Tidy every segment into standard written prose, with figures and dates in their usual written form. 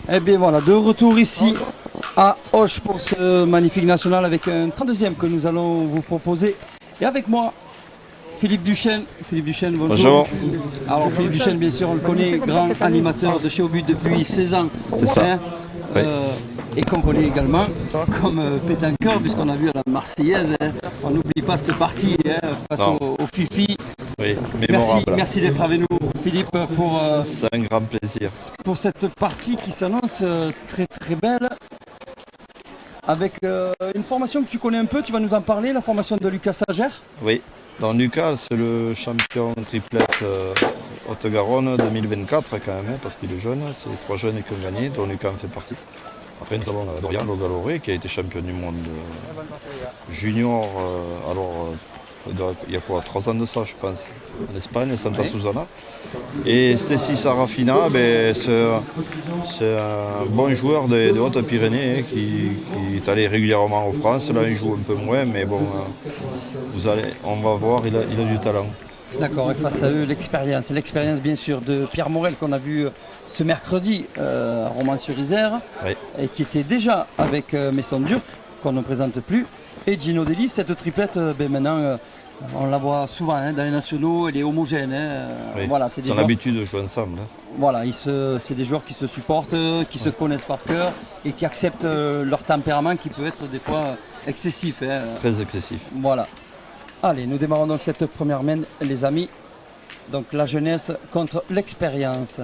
Eh bien voilà, de retour ici à Auch pour ce magnifique national avec un 32e que nous allons vous proposer. Et avec moi, Philippe Duchesne. Philippe Duchesne, bonjour. Bonjour. Alors Philippe Duchesne, bien sûr, on le connaît, grand animateur de chez Au But depuis 16 ans. C'est ça. Oui. Et qu'on connaît également comme pétanqueur, puisqu'on a vu à la Marseillaise, hein, on n'oublie pas cette partie face au Fifi. Oui, mémorable. Merci d'être avec nous, Philippe, C'est un grand plaisir. pour cette partie qui s'annonce très très belle. Avec une formation que tu connais un peu, tu vas nous en parler, la formation de Lucas Sagère. Oui. Donc Lucas, c'est le champion triplette Haute-Garonne 2024 quand même, hein, parce qu'il est jeune. C'est les 3 jeunes qui ont gagné, dont Lucas en fait partie. Après nous avons Dorian Logaloré qui a été champion du monde junior, il y a quoi, 3 ans de ça je pense, en Espagne, à Santa Susana. Et Stécie Sarafina, c'est un bon joueur de Haute-Pyrénées qui est allé régulièrement en France. Là il joue un peu moins, mais bon, on va voir, il a du talent. D'accord, et face à eux, l'expérience bien sûr de Pierre Morel qu'on a vu ce mercredi à Romans-sur-Isère, Oui. et qui était déjà avec Maison Durc, qu'on ne présente plus, et Gino Delis. Cette triplette, maintenant, on la voit souvent dans les nationaux, elle est homogène. Oui. Voilà, c'est des Ils ont joueurs, l'habitude de jouer ensemble. Hein. voilà, c'est des joueurs qui se supportent, qui se connaissent par cœur et qui acceptent leur tempérament qui peut être des fois excessif. Très excessif. Voilà. Allez, nous démarrons donc cette première main, les amis. Donc la jeunesse contre l'expérience.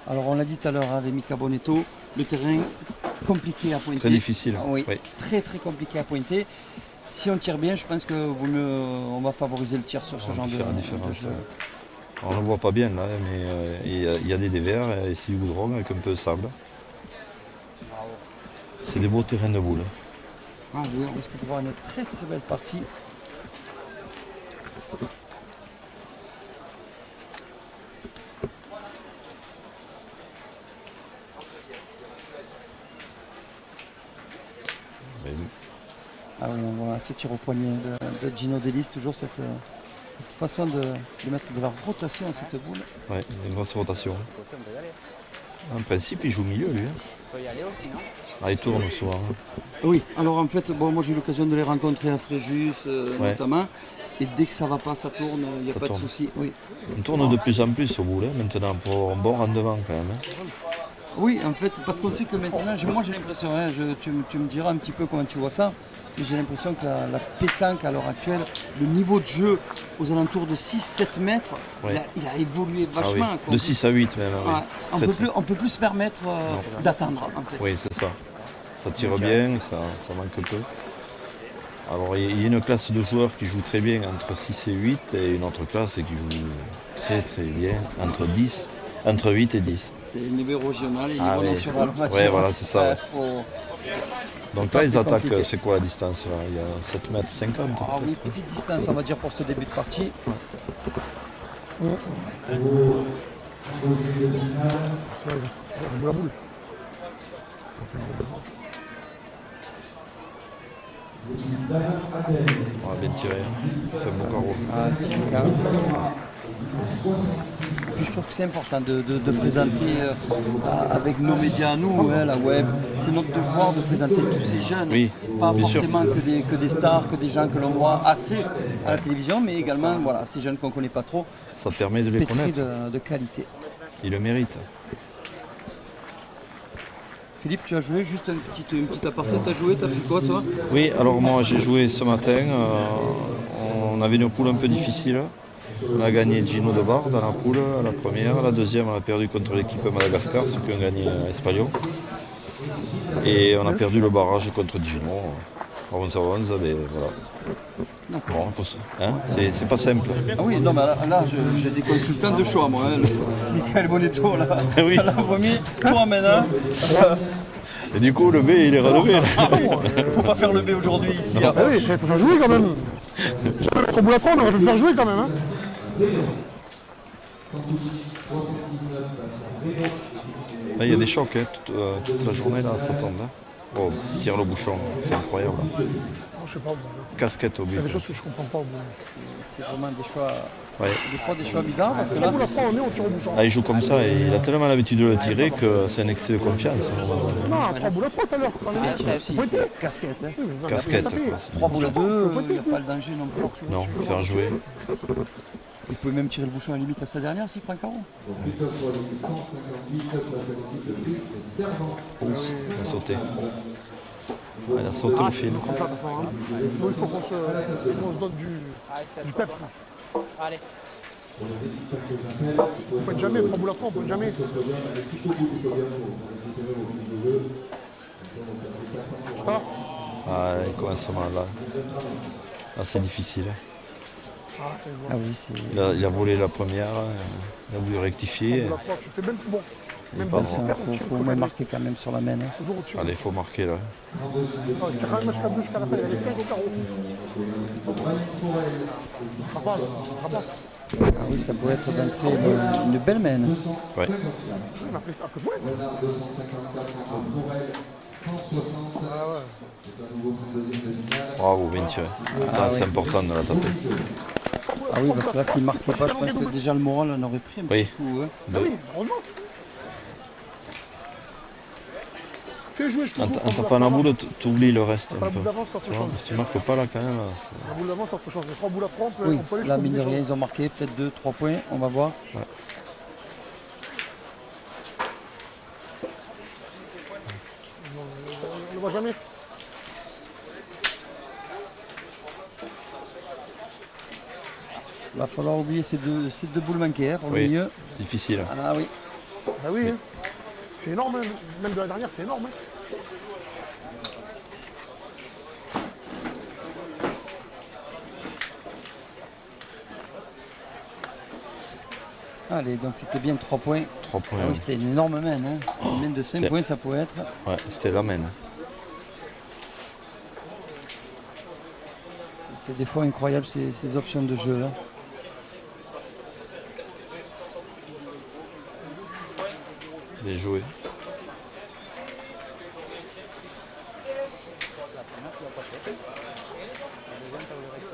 Alors on l'a dit tout à l'heure avec Mika Bonetto, le terrain compliqué à pointer. Très difficile. Oui, Oui. très très compliqué à pointer. Si on tire bien, je pense que on va favoriser le tir sur ce genre de Faire la différence. jeu. On ne le voit pas bien là, mais il y a des dévers et ici du goudron avec un peu de sable. C'est des beaux terrains de boules. Ah oui, on risque de voir une très très belle partie. Mais Ah oui, on voit ce tir au poignet de Gino Delis, toujours cette façon de mettre de la rotation à cette boule. ouais, une grosse rotation. En principe, il joue milieu lui. Hein. peut y aller aussi, non? Ah, il tourne souvent. Hein. Oui, alors en fait, bon, moi j'ai eu l'occasion de les rencontrer à Fréjus notamment, et dès que ça va pas, ça tourne, il n'y a Ça pas tourne. de souci. Oui. On tourne de plus en plus au boule hein, maintenant pour avoir un bon rendement quand même. Hein. Oui, en fait, parce qu'on sait que maintenant, moi j'ai l'impression, tu me diras un petit peu comment tu vois ça, mais j'ai l'impression que la pétanque à l'heure actuelle, le niveau de jeu aux alentours de 6-7 mètres, Ouais. il a évolué Ah oui. vachement. quoi. De 6 à 8 même. Ouais, Oui. on peut plus se permettre d'attendre en fait. Oui, c'est ça. Ça tire bien, ça manque peu. Alors il y a une classe de joueurs qui joue très bien entre 6 et 8 et une autre classe qui joue très très bien entre 8 et 10. C'est le niveau régional et le Ah niveau oui. national. Ouais, voilà, c'est ça, ouais. Donc là, pas ils plus attaquent, compliqué. c'est quoi la distance là? Il y a 7 mètres 50 Ah oui, peut-être. petite distance on va dire pour ce début de partie. On va bien tirer. C'est un bon carreau. Puis je trouve que c'est important de présenter avec nos médias à nous, la web, c'est notre devoir de présenter tous ces jeunes. Oui, Pas bien sûr. forcément que des stars, que des gens que l'on voit assez à la télévision, mais également voilà, ces jeunes qu'on ne connaît pas trop, Ça permet de les pétris connaître. de qualité. Ils le méritent. Philippe, tu as joué juste une petite aparté, tu as joué, tu as fait quoi toi? Oui, alors moi j'ai joué ce matin. On avait une poule un peu difficile. On a gagné Gino de Bar dans la poule, la première. La deuxième, on a perdu contre l'équipe Madagascar, ceux qui ont gagné Espagnon. Et on a perdu le barrage contre Gino. 11-11, mais voilà. Bon, c'est pas simple. Ah oui, non, mais là j'ai des consultants de choix, moi. Michael Bonetto, là, Oui. l'a remis, toi maintenant. Et du coup, le B, il est relevé. Là. Faut pas faire le B aujourd'hui ici. hein. Ah oui, il faut faire jouer quand même. Jamais mettre au bout à prendre, on va le faire jouer quand même. Hein. Là, il y a des chocs toute la journée, là, ça tombe. Hein. Oh, tire le bouchon, c'est incroyable. je sais pas. Casquette au Il y a but. des choses que je comprends pas. C'est vraiment des choix, Ouais. des fois des choix bizarres parce que Là, là, vous la prend, on est, on tire au bouchon. Ah, il joue comme ça et il a tellement l'habitude de le tirer que c'est un excès de confiance. Non, 3 boules à 3 tout à l'heure. c'est bien tiré aussi, pointé. c'est casquette. Hein. Casquette, tapé. quoi. 3 boules à 2, il n'y a pas le danger non plus. Non, faire jouer. Il peut même tirer le bouchon à la limite à sa dernière s'il prend carreau. Il a sauté. Il a sauté au fil. Nous, il faut qu'on se donne du pep. Allez. On peut jamais, 3 boules à 3, on peut jamais. Ah, Ah, il commence mal là. Là, c'est difficile. c'est Ah oui, c'est. Il a volé la première, il a voulu rectifier. 3 boules à 3, tu fais même bon. Il est Même pas bon, bon. Il faut au moins marquer quand même sur la main. Hein. toujours au-dessus. Allez, il faut marquer là. Ah, il tire quand même jusqu'à 2 jusqu'à la fin, il y a les 5 au carreau. Ça va, ça va. Ah oui, ça pourrait être d'entrée une belle main. Ouais. On a pris un peu de moins. Ah ouais. Bravo, bien tiré. Ça, c'est important de la taper. Ah oui, parce que là, s'il ne marquait pas, je pense que déjà le moral en aurait pris un Oui. petit coup. Hein. Ah oui, heureusement. Fais jouer, je te En tapant la boule, tu oublies le reste. La Un peu. boule d'avance, c'est autre Tu vois, chose. si tu marques pas là quand même, La boule d'avance, c'est autre chose. Les 3 boules à 3, Oui, on peut aller là, jusqu'au mine de bout. rien, ils ont marqué peut-être 2-3 points. On va voir. On ne le voit jamais. Il va falloir oublier ces deux boules manquées hein, pour le oui, milieu. c'est difficile. Ah oui. Ah oui, hein. C'est énorme, hein. Même de la dernière, c'est énorme. Hein. Allez, donc c'était bien 3 points. 3 points. Ah oui, c'était une énorme main. Hein. Une main de 5 Tiens. points, ça pouvait être. Ouais, c'était la main. C'est des fois incroyable ces options de jeu. Là. Bien joué.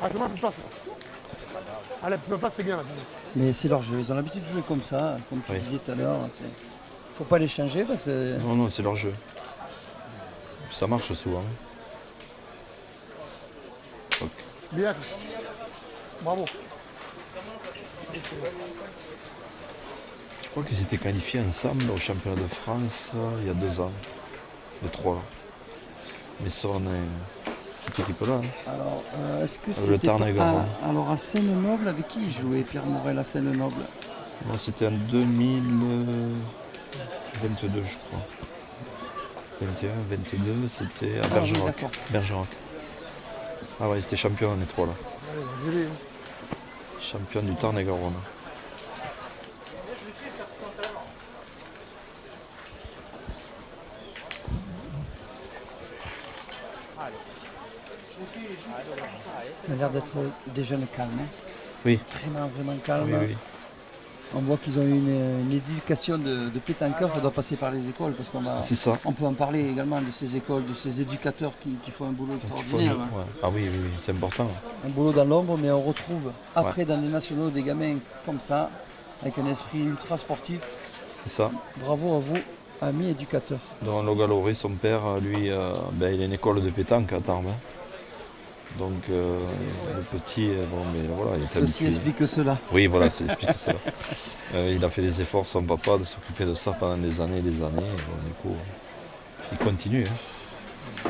Ah, c'est moi qui passe. Ah, la place, c'est bien là. Mais c'est leur jeu. Ils ont l'habitude de jouer comme ça, comme tu Oui. disais tout à l'heure. Faut pas les changer parce que. Non, non, c'est leur jeu. Ça marche souvent. Ok. Bien, Chris. Bravo. Je crois qu'ils étaient qualifiés ensemble au championnat de France il y a 2 ans. Les 3 là. Messon et cette équipe-là. Hein. Alors, est-ce que Le c'était Tarn-et-Garonne. alors à Seine-Noble, avec qui il jouait Pierre Morel à Seine-Noble? Non, c'était en 2022, je crois. 21, 22, c'était à oui, Bergerac. d'accord. Bergerac. Ah ouais, c'était champion les 3 là. Allez, vas-y. Champion du Tarn-et-Garonne. Ça a l'air d'être des jeunes calmes. Hein. Oui, Vraiment, vraiment calmes. oui, oui. On voit qu'ils ont eu une éducation de pétanqueur, ça doit passer par les écoles parce C'est ça. on peut en parler également de ces écoles, de ces éducateurs qui font un boulot extraordinaire. Hein. Ouais. Ah oui, oui, oui, c'est important. Un boulot dans l'ombre, mais on retrouve après dans les nationaux des gamins comme ça, avec un esprit ultra sportif. C'est ça. Bravo à vous, amis éducateurs. Dans Logaloré, son père, lui, il a une école de pétanque à Tarbes. Hein. Donc le petit, bon, mais voilà, il est Ceci habitué. explique cela. Oui, voilà, ça explique ça. Il a fait des efforts, son papa, de s'occuper de ça pendant des années et des années. Et bon, du coup, il continue. Hein.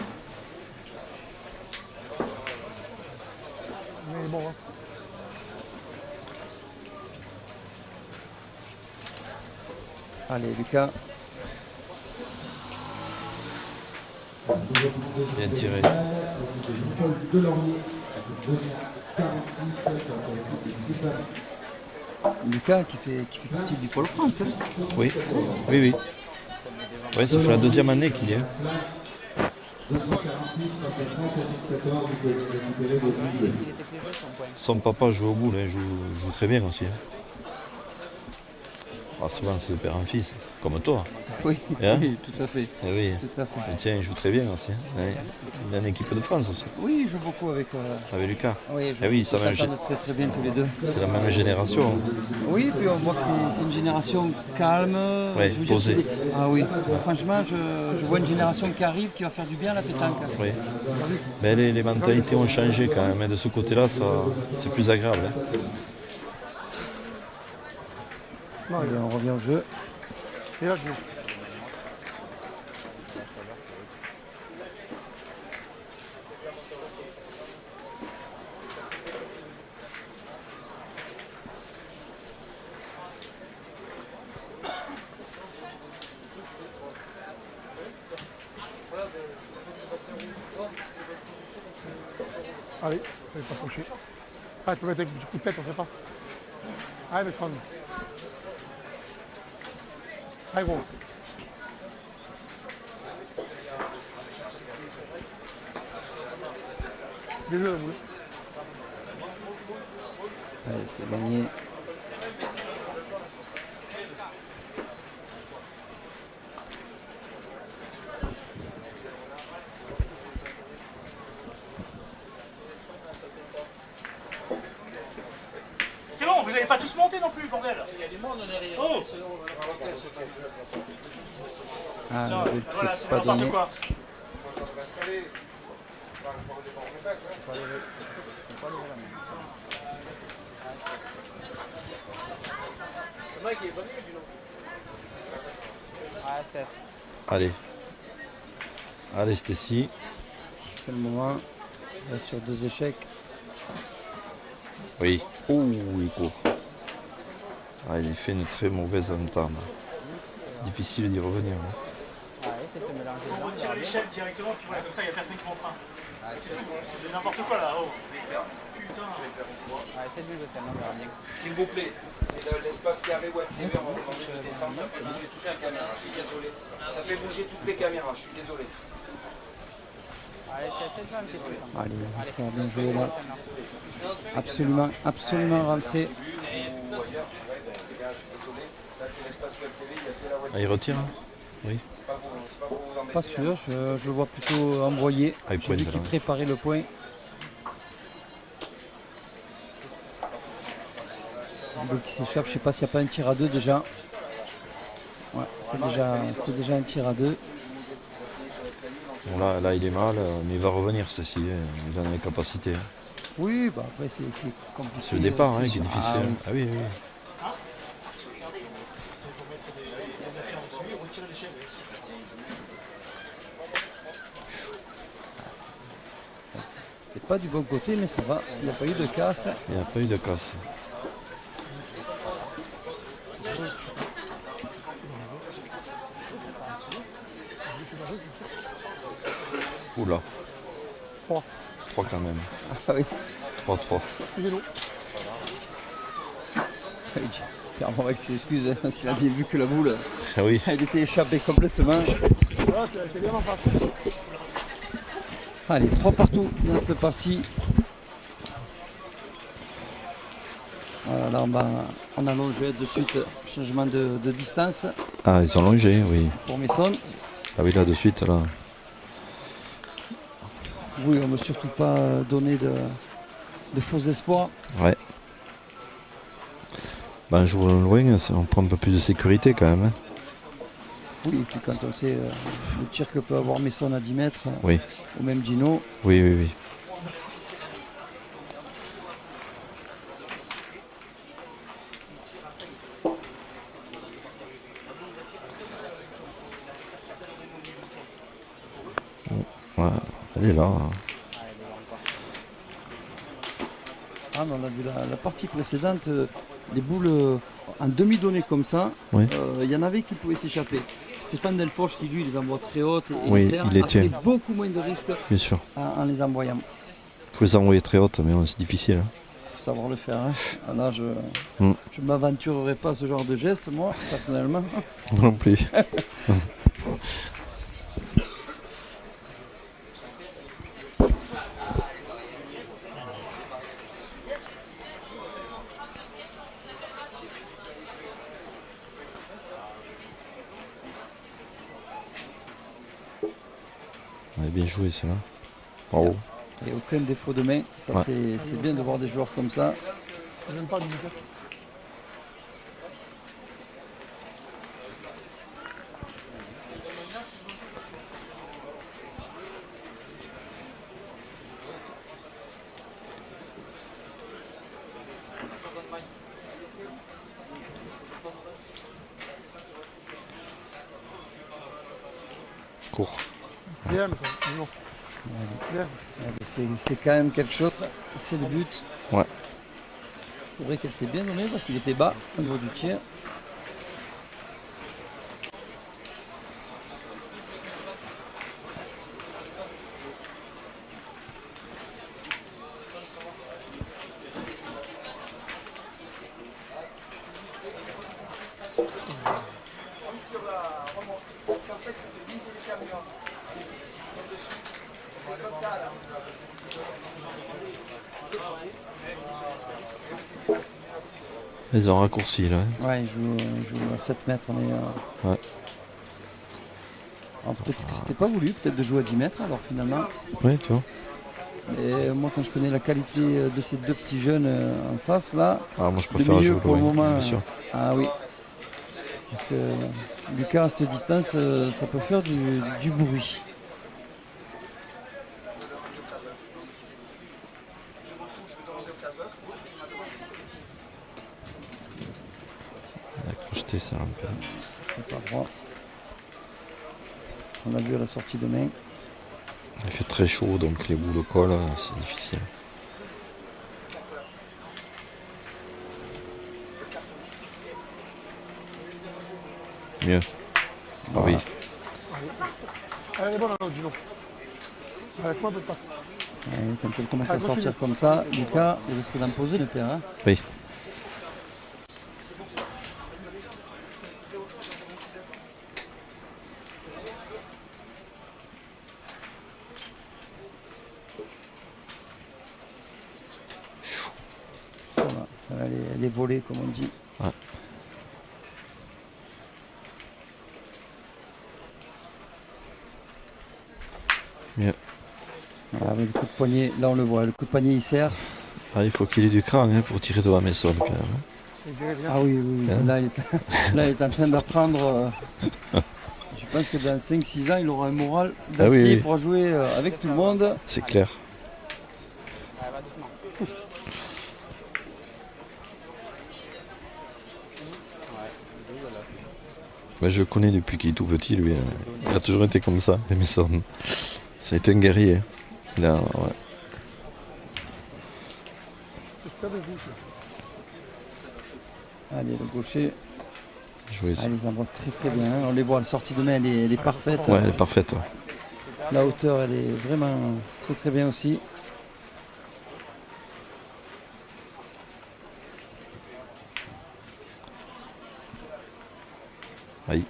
Mais bon, hein. Allez, Lucas. Bien tiré. Lucas qui fait partie du Pôle France. Hein. Oui, oui, oui. Oui, ça fait la 2e année qu'il y est. Son papa joue au boule, hein, joue très bien aussi. Hein. Ah, souvent c'est de père en fils, comme toi. Oui, Hein oui, tout à fait. Eh oui. Tout à fait. Le tien, il joue très bien aussi. Hein. Ouais. Il est en équipe de France aussi, Oui, il joue beaucoup avec. avec Lucas. Oui, Eh oui, ils ça va, s'entendent très très bien tous les deux. c'est la même génération. Oui, puis on voit que c'est une génération calme. Ouais, je veux dire, posée. Ah oui, franchement, je vois une génération qui arrive qui va faire du bien à la pétanque. Oui. Mais les mentalités ont changé quand même. Et de ce côté-là, c'est plus agréable. Hein. Allez, on revient au jeu. Et là, je joue. Allez, je vais pas toucher. Ah, tu peux mettre un petit coup de tête, on ne sait pas. Allez, mais ça. Allez, gros. Bien joué, la boule. Allez, c'est gagné. C'est bon, vous n'allez pas tous monter non plus, bordel. Il y a des mondes derrière. Oh. Ah, Tiens, le but, voilà, c'est c'est pas n'importe donné. quoi. Allez. Allez, Stécie. C'est le moment. Là, sur 2 échecs. Oui. Oh, il court. Ah, il fait une très mauvaise entame. C'est difficile d'y revenir. Hein. On retire l'échelle directement, puis voilà, comme ça, il n'y a personne qui montera. C'est tout, c'est de n'importe quoi là. Oh. Putain. S'il vous plaît, c'est l'espace carré web TV, on va demander de descendre, ça fait bouger toutes les caméras, je suis désolé. Ça fait bouger toutes les caméras, je suis désolé. Allez, on va faire bien jouer là. Absolument, absolument rentré. Ah, il retire hein. Oui. Pas sûr, je le vois plutôt envoyé. Ah, il J'ai pointe, vu qu'il là. préparait le point. Donc il s'échappe, je sais pas s'il n'y a pas un tir à 2 déjà. Ouais, c'est déjà un tir à 2. Bon, là, il est mal, mais il va revenir, ceci. Il en a les capacités. Hein. Oui, bah après c'est compliqué. C'est le départ hein, C'est qui est sûr. difficile. Ah, oui. Ah oui, oui. C'était pas du bon côté, mais ça va. Il n'y a pas eu de casse. Il n'y a pas eu de casse. Oula. 3. 3 quand même. Ah oui. 3-3. Excusez-nous. Clairement avec ses excuses, hein, parce qu'il a bien vu que la boule, Ah oui. elle était échappée complètement. Voilà, t'es bien en face. Allez, 3 partout dans cette partie. Voilà, là on allonge de suite, changement de distance Ah, ils ont longé, oui. pour Messon. Ah oui, là, de suite, là. Oui, on ne veut surtout pas donner de faux espoirs. Ouais. Ben, je joue loin, on prend un peu plus de sécurité quand même. Hein. Oui, et puis quand on sait le tir que peut avoir Messon à 10 mètres, Oui. ou même Dino, Oui, oui, oui. Ouais, elle est là. Hein. ah, mais on a vu la partie précédente, les boules en demi-donnée comme ça, Oui. il y en avait qui pouvaient s'échapper. Stéphane Delforge qui lui les envoie très hautes et Oui, les serre, il les a tient. pris beaucoup moins de risques Bien sûr. en les envoyant. Il faut les envoyer très hautes, mais c'est difficile. Hein. Il faut savoir le faire. Hein. Ah, là, je Mm. ne m'aventurerai pas à ce genre de geste, moi, personnellement. Non plus. bien joué celle-là. Bravo. Et aucun défaut de main. Ça, Ouais. c'est bien de voir des joueurs comme ça. J'aime pas Dominique. Court. Bien, mais ça, non. Bien. Ouais, mais c'est quand même quelque chose. C'est le but. Ouais. C'est vrai qu'elle s'est bien donnée parce qu'il était bas au niveau du tir. Ils ont raccourci là. Hein. Ouais, il joue à 7 mètres. On est, Ouais. alors, peut-être que c'était pas voulu, peut-être de jouer à 10 mètres alors finalement. Ouais, tu vois. Et moi quand je connais la qualité de ces deux petits jeunes en face là, Ah, moi je le préfère milieu jouer pour le loin, moment. bien sûr. Ah oui. Parce que Lucas à cette distance, ça peut faire du bruit. Il a crocheté ça un peu. C'est pas droit. On a vu à la sortie de main. Il fait très chaud donc les boules collent, c'est difficile. Mieux. Ah oui. Elle est bonne la Gino. Avec moi, elle passe. Et quand elle commence à sortir comme ça, Lucas, il risque d'en poser le terrain. Oui. Voilà, ça va les voler comme on dit. Ouais. Mieux. Voilà, avec le coup de poignet, là on le voit, le coup de poignet il sert. Ah, il faut qu'il ait du cran hein, pour tirer devant Messon quand même. Hein. Il dirait bien. Ah oui, oui, oui. Hein Là, il est en train d'apprendre. Je pense que dans 5-6 ans, il aura un moral d'acier oui, oui. pour jouer avec tout le monde. C'est clair. Ouais, je le connais depuis qu'il est tout petit, lui. Hein. Il a toujours été comme ça, Messon. Ça a été un guerrier. Il a, ouais. J'espère de gauche. Allez, le gaucher, Jouer ça. ils envoient très très bien. On les voit, la sortie de main, elle est parfaite. Ouais, elle est parfaite. Ouais. La hauteur, elle est vraiment très très bien aussi. Aïe.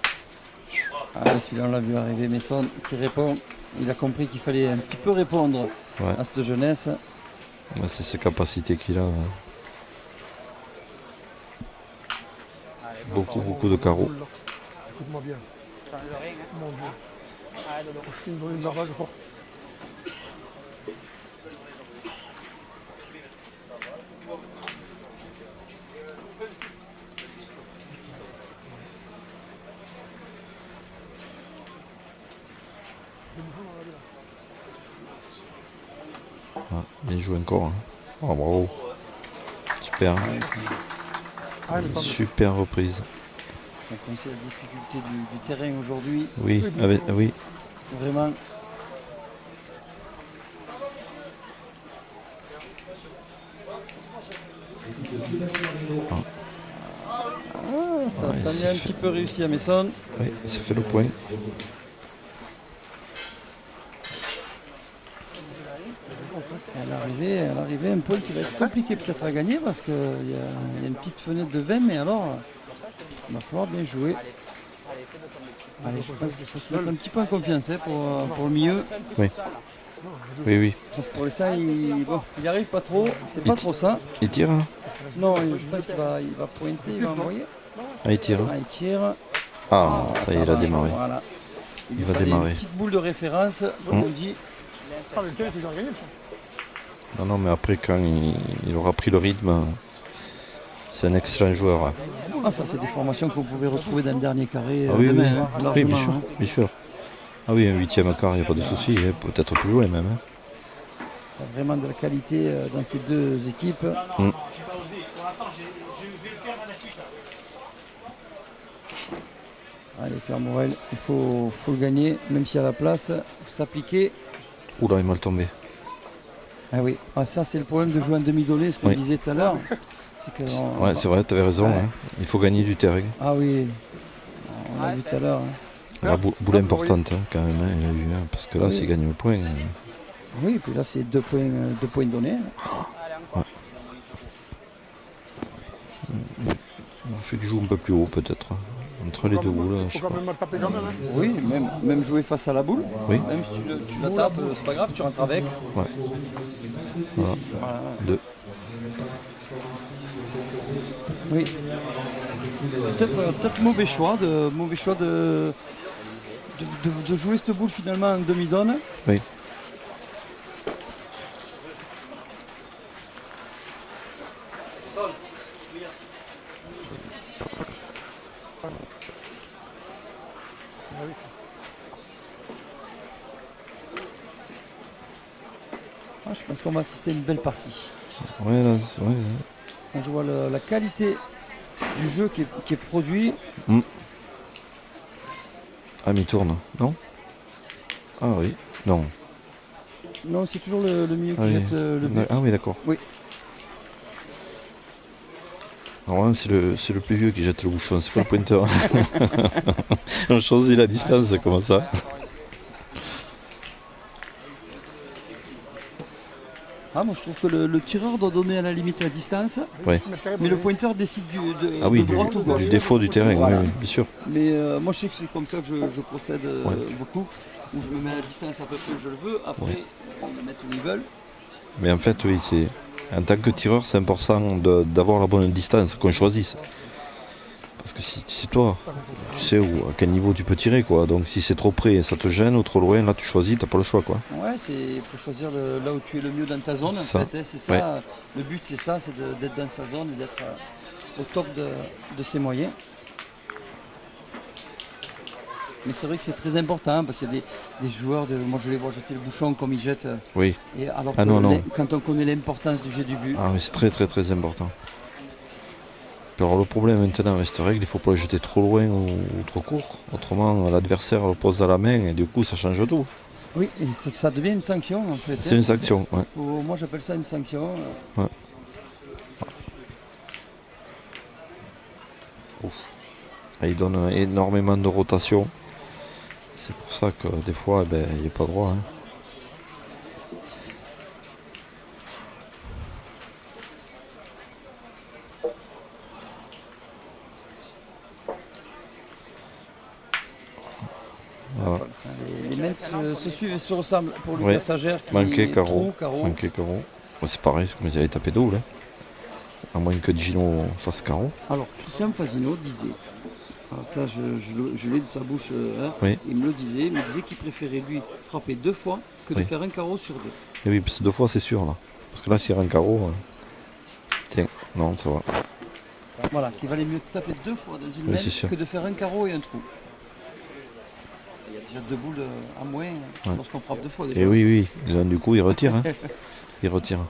Ah, celui-là, on l'a vu arriver, Messon qui répond. Il a compris qu'il fallait un petit peu répondre Ouais. à cette jeunesse. Ouais, c'est ses capacités qu'il a. Ouais. Beaucoup de carreaux. Écoute-moi bien. Mon Dieu. Je suis une donner de lavage de force. Ouais, bien joué encore. Hein. Oh, bravo. Super. Hein. Ah, mais ça me- Super reprise. Donc on sait la difficulté du terrain aujourd'hui. Oui, oui. Vraiment. Ah, ça, Ouais, ça c'est vient un fait. petit peu réussi à Messon. Oui, il s'est fait le point. Elle arrivait, un point qui va être compliqué peut-être à gagner parce qu'il y a une petite fenêtre de 20, mais alors il va falloir bien jouer. Allez, je pense qu'il faut se mettre un petit peu en confiance hein, pour le milieu. Oui. Oui. Parce que pour l'instant, il n'y arrive pas trop, c'est pas trop ça. Il tire hein. Non, je pense qu'il va pointer, il va envoyer. Ah, il tire. Ah, il tire. Ah, ça y est, il a va, démarré. Voilà. Il lui va fallait démarrer. Une petite boule de référence, comme on dit. Ah, mais tiens, ils ont gagné, ça. Non, mais après, quand il aura pris le rythme, c'est un excellent joueur. Ah, ça, c'est des formations que vous pouvez retrouver dans le dernier carré Ah oui, demain, oui. hein, Oui, largement. bien sûr, Hein. bien sûr. Ah oui, un 8e quart, il n'y a pas de souci, hein, peut-être plus loin même. Hein. Il y a vraiment de la qualité dans ces deux équipes. Non, j'ai pas osé. Pour l'instant, je vais le faire à la suite. Là. Allez, Pierre Morel, il faut le gagner, même si à la place, il faut s'appliquer. Oula, il est mal tombé. Ah oui, ah, ça c'est le problème de jouer en demi-donné, ce qu'on Oui. disait tout à l'heure. C'est que Ouais, c'est vrai, tu avais raison. Ouais. Hein. Il faut gagner du terrain. Ah oui, on l'a vu tout à l'heure. Hein. La boule importante hein, quand même, hein, il a eu, hein, parce que là, Oui. s'il gagne le point. Oui, et puis là c'est 2 points donnés. Il faut qu'il joue un peu plus haut peut-être. Hein. Entre les deux boules. Il Je sais faut pas. quand même taper quand même. Hein. Oui, même jouer face à la boule. Oui. Même si tu la tapes, c'est pas grave, tu rentres avec. Ouais. Voilà. Voilà. 2. Oui. Peut-être mauvais choix de jouer cette boule finalement en demi-donne. Oui. Ah, je pense qu'on va assister à une belle partie. Ouais, là, ouais. Quand je vois la qualité du jeu qui est produit, Ah, mais il tourne, non? Ah oui, non. non, c'est toujours le milieu qui Ah oui. jette le but. Ah oui, d'accord. Oui. Alors là, c'est le plus vieux qui jette le bouchon, c'est pas le pointeur. On choisit la distance comme ça. Ah, moi je trouve que le tireur doit donner à la limite la distance, Ouais. mais le pointeur décide Ah oui, de droite ou gauche. du défaut du terrain, Voilà. oui, bien sûr. Mais moi je sais que c'est comme ça que je procède beaucoup, où je me mets à la distance à peu près où je le veux, après on me met où ils veulent. Mais en fait, oui, c'est en tant que tireur, c'est important d'avoir la bonne distance qu'on choisisse. Parce que si c'est toi, tu sais à quel niveau tu peux tirer, quoi. Donc si c'est trop près, ça te gêne, ou trop loin, là tu choisis, t'as pas le choix, quoi. Ouais, il faut choisir là où tu es le mieux dans ta zone, en C'est ça. fait. Hein, c'est ça. Ouais. Le but c'est ça, c'est d'être dans sa zone et d'être au top de ses moyens. Mais c'est vrai que c'est très important parce qu'il y a des joueurs, moi je les vois jeter le bouchon comme ils jettent. Oui. Et alors Ah que non, non. quand on connaît l'importance du jet du but, Ah, mais c'est très très très important. Puis alors le problème maintenant avec cette règle, il ne faut pas le jeter trop loin ou trop court. Autrement, l'adversaire le pose à la main et du coup ça change tout. oui, et ça devient une sanction en fait. C'est hein. une sanction, ouais. Moi j'appelle ça une sanction. Ouais. Et il donne énormément de rotation. C'est pour ça que des fois, eh ben, il n'y a pas droit. Hein. Voilà. Les mains se suivent et se ressemblent pour Lucas Ouais. Sagère qui Manqué carreau. carreau. Manqué carreau. Bon, c'est pareil, c'est comme s'il avait tapé double. Hein. À moins que Gino fasse carreau. Alors Christian Fasino disait, alors ça je l'ai de sa bouche, hein, Oui. il me le disait qu'il préférait lui frapper 2 fois que de Oui. faire un carreau sur 2. Et oui, parce que 2 fois c'est sûr là. Parce que là, s'il y a un carreau. Tiens, non, ça va. Voilà, qu'il valait mieux taper 2 fois dans une Oui, main c'est sûr. que de faire un carreau et un trou. Il y a déjà 2 boules à moins lorsqu'on frappe 2 fois déjà. Et oui, oui. Et là, du coup, il retire. Hein. Il retire.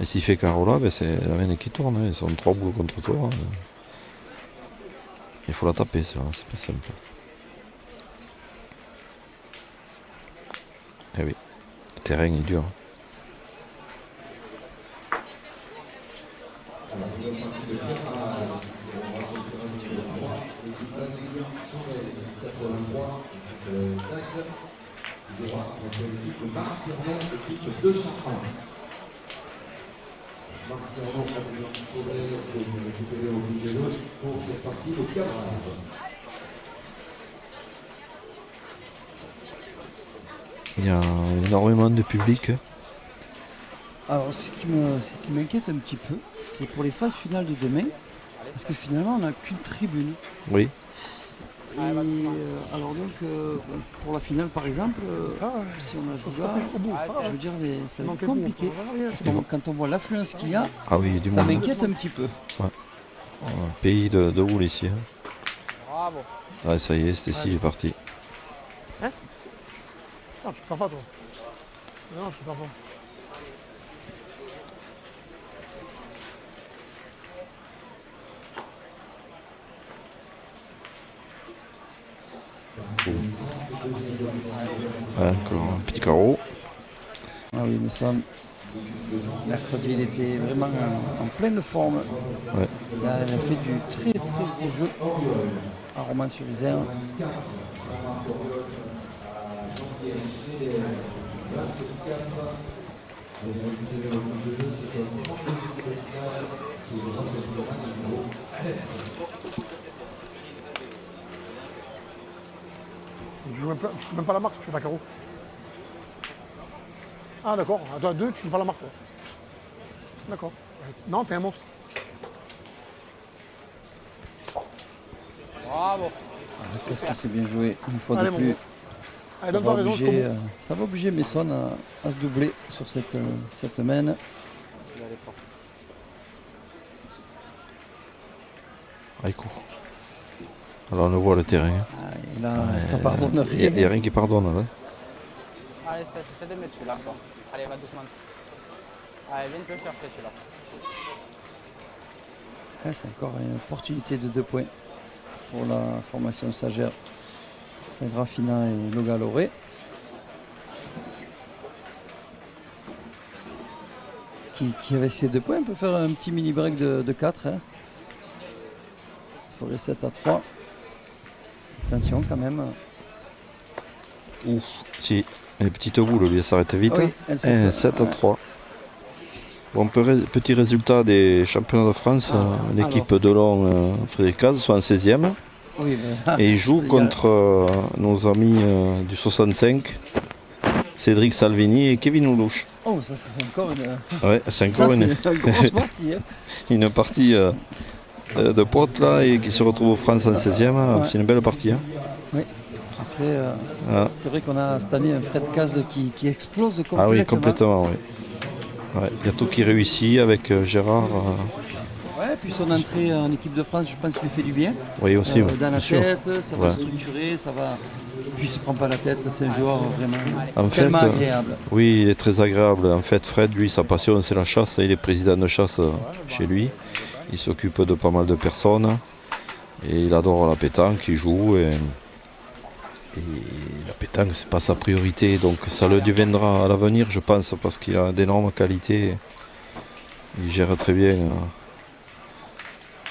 Et s'il fait carreau là, ben, c'est la main qui tourne. Hein. Ils sont 3 boules contre toi. Hein. Il faut la taper, c'est pas simple. Eh oui, le terrain est dur. Il y a énormément de public. Hein. Alors ce qui m'inquiète un petit peu, c'est pour les phases finales de demain, parce que finalement on n'a qu'une tribune. Oui. Alors donc, pour la finale par exemple, si on a joué là, Au bout. je veux dire, ça va manque être le bout, compliqué. on verra bien. Parce que quand on voit l'affluence qu'il y a, Ah oui, du ça monde. m'inquiète un petit peu. Un pays de houle ici. Hein. Bravo. Ouais, ça y est, Stécie est parti. Non, tu pars pas toi. Non, tu pars pas. Ouais, encore un petit carreau. Ah oui, mais ça, mercredi, il était vraiment en pleine forme. Ouais. Il a fait du très très gros jeu à Romans-sur-Isère. Tu joues même pas la marque, tu fais pas carreau. Ah d'accord, à 2, tu joues pas la marque toi. D'accord. Non, t'es un monstre. Bravo. Qu'est-ce que c'est bien joué, une fois Allez, de mon plus. gars. Allez, donne-toi raison, jusqu'au bout. Ça va obliger Messon à se doubler sur cette main. Ah, il court. Alors on voit le terrain. Hein. Ah, et là, ça pardonne Il rien. n'y a rien qui pardonne. Hein. Allez, essaie de mettre celui-là encore. Allez, va doucement. Allez, viens te le chercher celui-là. C'est encore une opportunité de 2 points pour la formation Sagère. Saint-Grafina et Loga-Loré. Qui avec ces 2 points peut faire un petit mini break de 4. Hein. Il faudrait 7 à 3. Attention quand même. Ouf. Si, les petites boules, lui, elle s'arrête vite. Oui, Hein. elle se 7 à 3. Bon, petit résultat des championnats de France. L'équipe de Long Frédéric soit en 16e. Oui, ben, Et il joue contre nos amis du 65, Cédric Salvini et Kevin Oulouche. oh, ça c'est encore une, Ouais, c'est ça, encore c'est une grosse partie. Hein. une partie de potes là et qui se retrouve en France en 16e. Ouais. C'est une belle partie. Hein. Oui. Après, c'est vrai qu'on a cette année un Fred Caz qui explose complètement. Ah oui, complètement. Oui. Ouais, il y a tout qui réussit avec Gérard. Ouais, puis son entrée en équipe de France, je pense qu'il lui fait du bien. Oui, aussi. Dans la bien sûr. tête, ça va Ouais. structurer, ça va. Et puis il se prend pas la tête, c'est un joueur vraiment En tellement fait, agréable. Oui, il est très agréable. En fait, Fred, lui, sa passion, c'est la chasse. Il est président de chasse chez lui. Il s'occupe de pas mal de personnes. Et il adore la pétanque, il joue. Et la pétanque, c'est pas sa priorité. Donc ça le deviendra à l'avenir, je pense, parce qu'il a d'énormes qualités. Il gère très bien.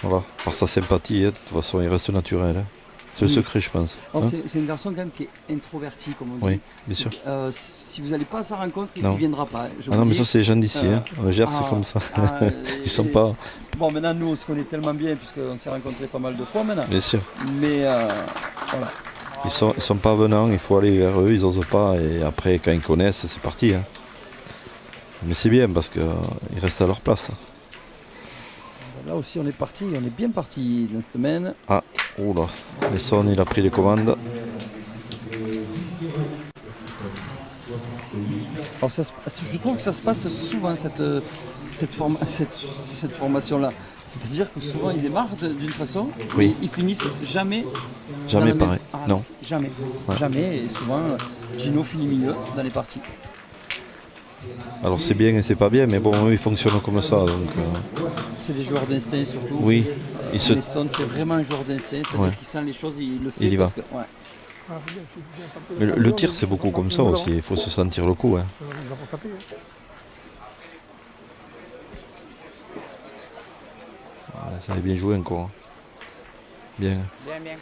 Voilà, par sa sympathie, hein. De toute façon, il reste naturel. Hein. C'est le secret, je pense. Alors, Hein. c'est une personne quand même qui est introvertie, comme on dit. Oui, bien sûr. Si vous n'allez pas à sa rencontre, il Non. ne viendra pas. Je Ah vous non, mais dis. ça, c'est les gens d'ici. Hein. Le Gers, c'est ah, comme ça. ah, Ils sont pas. Bon, maintenant, nous, on se connaît tellement bien, puisqu'on s'est rencontrés pas mal de fois maintenant. Bien sûr. Mais voilà. Ils sont pas venants, il faut aller vers eux, ils osent pas. Et après, quand ils connaissent, c'est parti. Hein. Mais c'est bien parce qu'ils restent à leur place. Là aussi, on est parti, on est bien parti dans cette semaine. Ah, oula, Messon, il a pris les commandes. Alors, je trouve que ça se passe souvent, cette formation-là. C'est-à-dire que souvent, ils démarrent d'une façon, Oui. et ils finissent jamais. Jamais dans la même- pareil. Ah, Non. Jamais. Ouais. Jamais. Et souvent, Gino finit milieu dans les parties. Alors c'est bien et c'est pas bien, mais bon, eux, ils fonctionnent comme ça. Donc, C'est des joueurs d'instinct surtout. oui, ils se... Messon, c'est vraiment un joueur d'instinct, c'est-à-dire Ouais. qu'il sent les choses, il le fait. Il y va. parce que- ouais. Ah, c'est bien, c'est bien, pas mais peu- le tir, c'est beaucoup comme ça aussi. Il faut se sentir le coup. Hein. Ils vont taper, hein. Ça est bien joué encore. Hein. Bien. Bien, bien.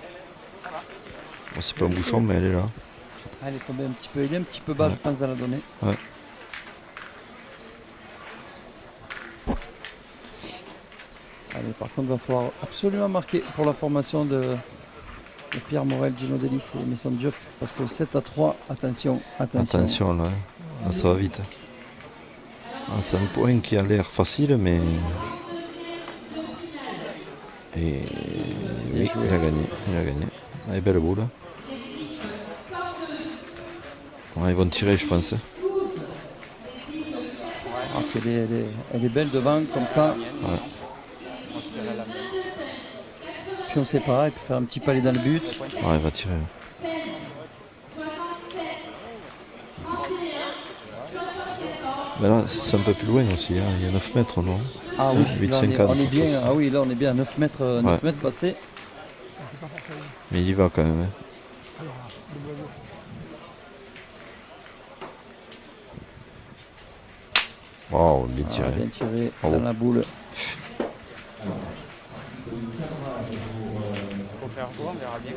Bon, c'est pas un bouchon, mais elle est là. Elle est tombée un petit peu, il est un petit peu bas, Ouais. je pense, dans la donnée. Ouais. Allez, par contre, il va falloir absolument marquer pour la formation de Pierre Morel, Gino Delis et Messon Diop, parce que 7 à 3, attention. Attention, là. Là, ça va vite. Ah, c'est un point qui a l'air facile, mais... Et oui, il a gagné. Elle est belle boule. Ouais, ils vont tirer, je pense. Alors elle est belle devant, comme ça. Ouais. On se tirait la mienne. Puis on sépare et puis faire un petit palais dans le but. Ouais, elle va tirer. Mais là, c'est un peu plus loin aussi. Hein. Il y a 9 mètres, non? Ah oui, 8,50. là, on est bien. Ah oui, là on est bien à 9 mètres, 9 mètres passés. Mais il y va quand même. Hein. Wow, bien tiré. Ah, bien tiré Bravo. dans la boule. Il faut faire jouer, on verra bien.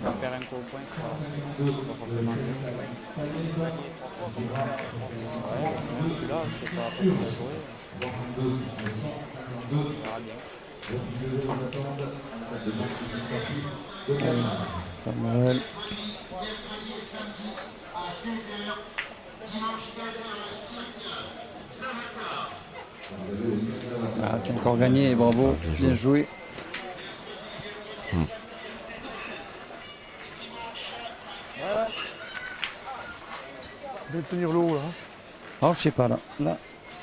On va faire un coup au point. Pas forcément. Ouais, même celui-là, c'est pas facile à jouer. On verra bien. Pas mal. Ah, c'est encore gagné, bravo, bien joué. Bien tenir le haut là. Alors je sais pas là. Là,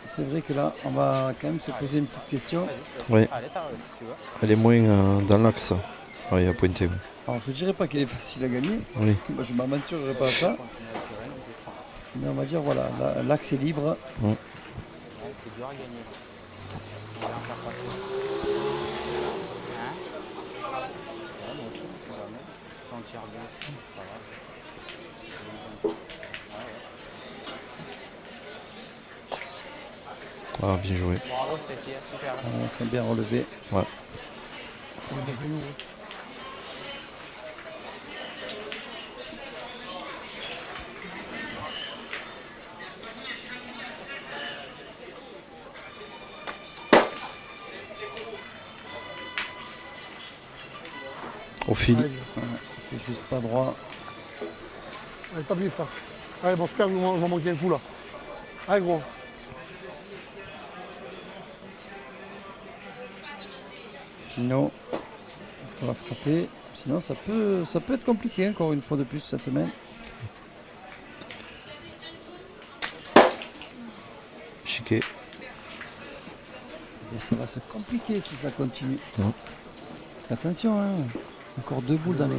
c'est vrai que là, on va quand même se poser une petite question. Oui, Allez, t'arrives, si tu veux. elle est moins dans l'axe. Ouais, il a pointé. Alors je dirais pas qu'elle est facile à gagner. Oui. Moi, je m'aventurerai pas à ça. Mais on va dire voilà, l'axe est libre. Ouais, c'est dur à gagner. On va en faire passer. Hein? Ouais, moi aussi, on va mettre. Si on tire bien, c'est pas grave. Ah, bien joué. Bravo, Stécie, super. Ils sont bien relevés. Ouais. Au fil. C'est juste pas droit. Allez, pas bien ça. Allez, bon, super, on va manquer un coup là. Allez, gros. Sinon, ça va frapper. Sinon, ça peut être compliqué encore une fois de plus cette semaine. Chiquet. Et ça va se compliquer si ça continue. Ouais. Parce qu'attention, hein, encore 2 boules dans les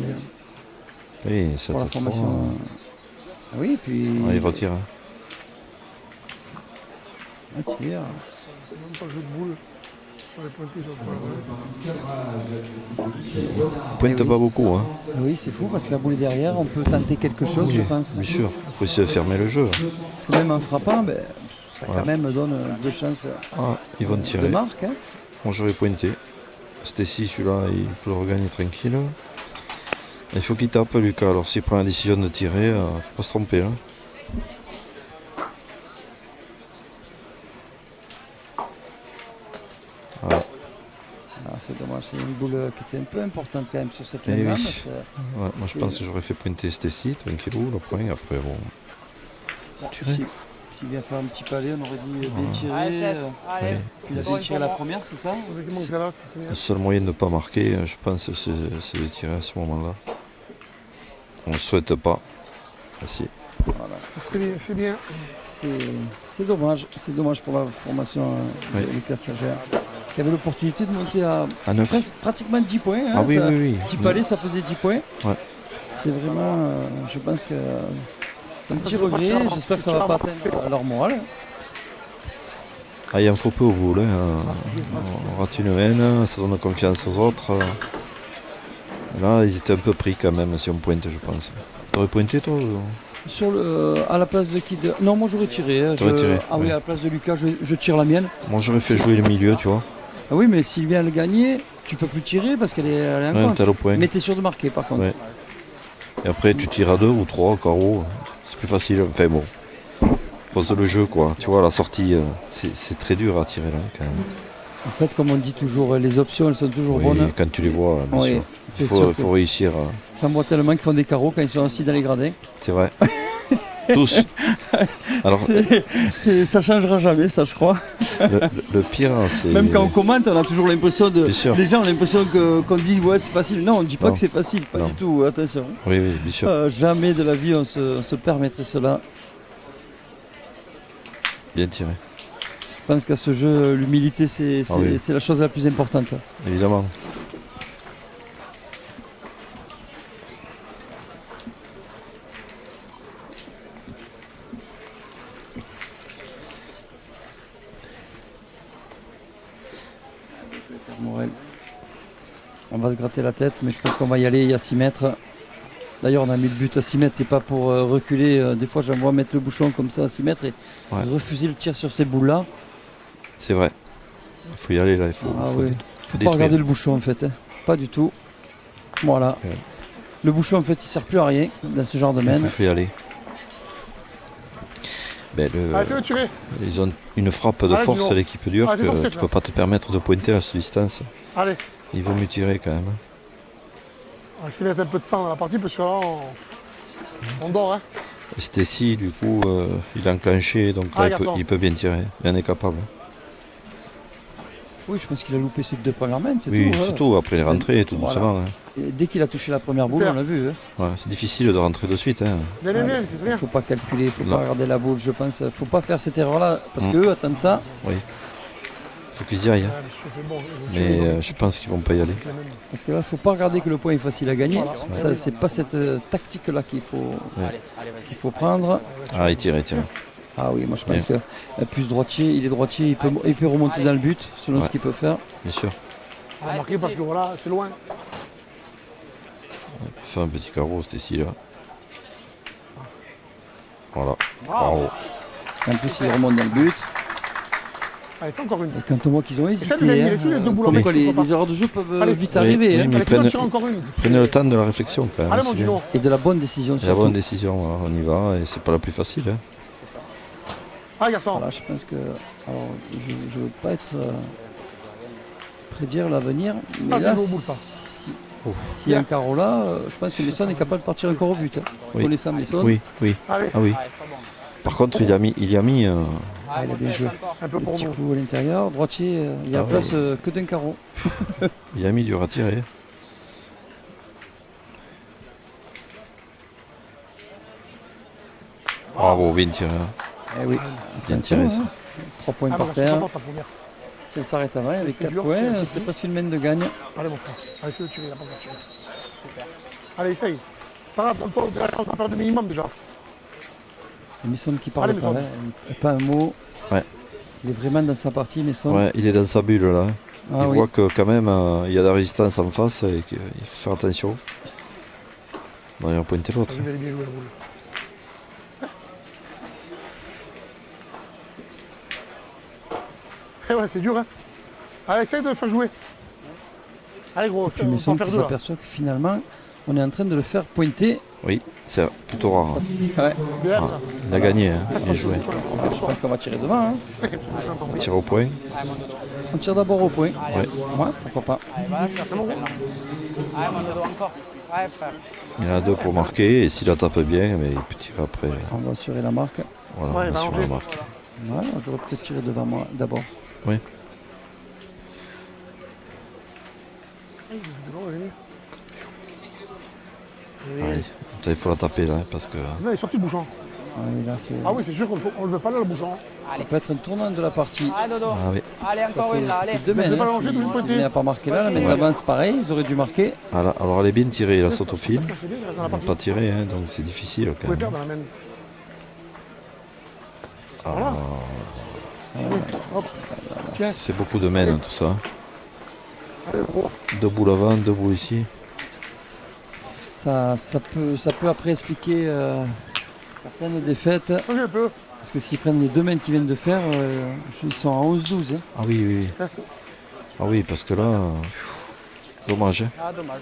Oui, ça pour la formation. Ah oui, puis. Ah, il retire. Hein. Un tir. Même pas le jeu de boule. On est pointé sur le point. Il pointe pas beaucoup. Hein. Oui, c'est fou parce que la boule est derrière, on peut tenter quelque chose, je pense. Bien sûr. Il faut essayer de fermer le jeu. Parce que même en frappant, ben, ça quand même donne 2 chances Ah, ils vont de tirer. marque. Hein. Bon, j'aurais pointé. Stécie, celui-là, il peut le regagner tranquille. Il faut qu'il tape, Lucas. Alors, s'il prend la décision de tirer, il ne faut pas se tromper. Hein. Voilà. Ah, c'est dommage, c'est une boule qui était un peu importante quand même sur cette Eh ligne-là. oui. parce que- Ouais, moi, je pense que j'aurais fait pointer Stécie, tranquillou, le point. Après, bon. Tirer. S'il vient faire un petit palais, on aurait dit bien tiré. Allez, Tess, allez. Il a bien tiré la première, c'est ça? Avec mon gars, c'est Le seul moyen de ne pas marquer, je pense, c'est de tirer à ce moment-là. On ne souhaite pas. Merci. Voilà. c'est bien. C'est dommage. C'est dommage pour la formation Oui. de Lucas Stagiaire, qui avait l'opportunité de monter à 9. pratiquement 10 points. Hein, Ah oui, ça, oui, oui. Petit palais, ça faisait 10 points. Ouais. C'est vraiment, je pense que un petit regret. J'espère que ça ne va pas atteindre leur morale. Ah, il en faut peu au boule. Hein. On rate une haine, ça donne confiance aux autres. Là, ils étaient un peu pris quand même si on pointe, je pense. T'aurais pointé, toi À la place de qui Non, moi j'aurais tiré. Hein, T'aurais tiré, Ah oui, ouais. à la place de Lucas, je tire la mienne. Moi, j'aurais fait jouer le milieu, tu vois. Ah oui, mais s'il vient le gagner, tu peux plus tirer parce qu'elle est en Ouais, contre. t'as le point. Mais t'es sûr de marquer par contre. Ouais. Et après, tu tires à 2 ou 3 au carreau. C'est plus facile. Enfin bon. Pose le jeu, quoi. Tu vois, la sortie, c'est très dur à tirer, là, quand même. En fait, comme on dit toujours, les options elles sont toujours Oui, bonnes. quand tu les vois, bien Oui, sûr. c'est Il sûr faut que- réussir. J'en vois tellement qui font des carreaux quand ils sont assis dans les gradins. C'est vrai. Tous. Alors, Ça changera jamais, ça je crois. le pire, c'est... Même quand on commente, on a toujours l'impression de. Bien sûr. Les gens ont l'impression qu'on dit ouais c'est facile. Non, on ne dit pas Non. que c'est facile, pas Non. du tout, attention. Oui, oui, bien sûr. Jamais de la vie on se permettrait cela. Bien tiré. Je pense qu'à ce jeu, l'humilité c'est oui. la chose la plus importante. Évidemment. Morel. On va se gratter la tête, mais je pense qu'on va y aller, il y a 6 mètres. D'ailleurs, on a mis le but à 6 mètres, c'est pas pour reculer. Des fois, j'aimerais mettre le bouchon comme ça à 6 mètres et Ouais. refuser le tir sur ces boules-là. C'est vrai. Il faut y aller là, il faut, Ah faut oui. dé- Faut détruire. pas regarder le bouchon en fait, hein. Pas du tout. Voilà. Ouais. Le bouchon en fait, il sert plus à rien dans ce genre de Il domaine. faut y aller. Ben, Allez, fais-le tirer. ils ont une frappe de Allez, force, dis-donc. l'équipe dure, Allez, que forcez, tu frère. peux pas te permettre de pointer à cette distance. Allez. Il vaut mieux tirer quand même. On va essayer de mettre un peu de sang dans la partie parce que là, on dort. Hein. Et Stacy, du coup, il a enclenché, donc Ah, là, garçon. il peut bien tirer. Il en est capable. Oui, je pense qu'il a loupé ses 2 premières mains, c'est Oui, tout. c'est tout. Après les rentrées, tout Voilà. doucement. Hein. Et dès qu'il a touché la première boule, Super. on l'a vu. Hein. Ouais, c'est difficile de rentrer de suite. Hein. Bien, bien, bien, c'est Il bien. faut pas calculer, il faut Non. pas regarder la boule, je pense. Faut pas faire cette erreur-là, parce Mm. qu'eux attendent ça. Oui. Faut qu'ils y aillent. hein. Ouais, parce que c'est bon, Mais je pense qu'ils vont pas y aller. Parce que là, faut pas regarder que le point est facile à gagner. Voilà. Ça, c'est pas cette tactique-là qu'il faut prendre. Ah, il tire, il tire. Ah oui, moi je pense que plus droitier, il est droitier, il peut remonter dans le but selon Ouais. ce qu'il peut faire. Bien sûr. On va marquer parce que voilà, c'est loin. Faire un petit carreau, Stacy là. Voilà. Bravo. En plus, il remonte dans le but. Allez, fais encore une. Et quand on voit qu'ils ont hésité, Essaie de gagner les sous, les deux boules en comme mec, quoi pourquoi pas. les erreurs de jeu peuvent Allez. vite Oui, arriver. oui, hein. mais Allez, prennent- tu tires encore une. Prenez le temps de la réflexion quand même. Allez, c'est mon bien. Dino. Et de la bonne décision C'est la surtout. bonne décision, voilà, on y va et c'est pas la plus facile. Hein. Allez, garçon. Voilà, je pense que. Alors, je ne veux pas être. Prédire l'avenir. Mais Ah, là, c'est nos boules, ça. s'il y a un carreau là, je pense que Messon est capable de partir encore au but. Hein. Oui. Connaissant Messon, Oui, oui. Allez, Ah oui. Par contre, il a mis il a bien joué. un peu Le pour petit nous. coup à l'intérieur, droitier, il y a Ah place que d'un carreau. il a mis dur à tirer. Bravo, bien tiré. Eh oui, Bien tiré ça. 3 points Ah, par bah, c'est terre. pas fort, ta première. Si elle s'arrête avant, avec C'est 4 dur, points, c'est- c'était presque une main de gagne. Allez, mon frère. Allez, fais-le tirer, il a pas encore tiré. Allez, essaye. C'est pas grave, donne-toi de la chance d'en faire de minimum déjà. Et Messon qui parle Allez, pas, Messon. hein, pas un mot. Ouais. Il est vraiment dans sa partie, Messon. Ouais, il est dans sa bulle là. Ah il oui. voit que quand même il y a de la résistance en face et qu'il faut faire attention. Bon, il va pointer l'autre. Vous allez bien jouer la boule. Eh ouais, c'est dur, hein. Allez, essaye de le faire jouer. Allez, gros, Puis on peut Messon en faire qui deux là. s'aperçoit que finalement, on est en train de le faire pointer. Oui, c'est plutôt rare. Ouais. Bien, Ah, ça. il a gagné, hein. bien joué. Je pense qu'on va tirer devant. Hein. Tire au point. On tire d'abord au point. Ouais. Ouais, pourquoi pas. Allez, va chercher celle-là. Allez, mon dodo, encore. Ouais, frère. Il en a deux pour marquer et s'il la tape bien, mais il peut tirer après. On va assurer la marque. Voilà, Ouais, on va est sur enlever. la marque. Ouais, j'aurais peut-être tiré devant moi d'abord. Oui. Allez, putain, il faut la taper là, parce que Là, il est sorti le bouchon. Ouais, là, c'est- Ah oui, c'est sûr qu'on ne le veut pas là, le bouchon. ça peut être un tournant de la partie. Allez, dodo. ah, oui. Allez, Ça encore fait, une là, ça allez. fait deux Mais mains. de pas Hein, l'allonger, si tout le si côté. il n'a pas marqué là, la main Ouais. d'avance pareil, ils auraient dû marquer. Alors elle est bien tirée, la saute au fil. C'est bien, il reste dans la Il n'a partie. pas tiré, hein, donc c'est difficile Vous quand pouvez même. perdre dans la main. Ah, Voilà. Hop. Tiens, ça fait beaucoup de mains tout ça. allez, gros. Deux boules avant, deux boules ici. Ça peut après expliquer certaines défaites. Vas-y un peu. Parce que s'ils prennent les deux mains qu'ils viennent de faire, ils sont à 11-12. Hein. Ah oui, oui, oui. Ah oui, parce que là, dommage. Hein. Ah, dommage.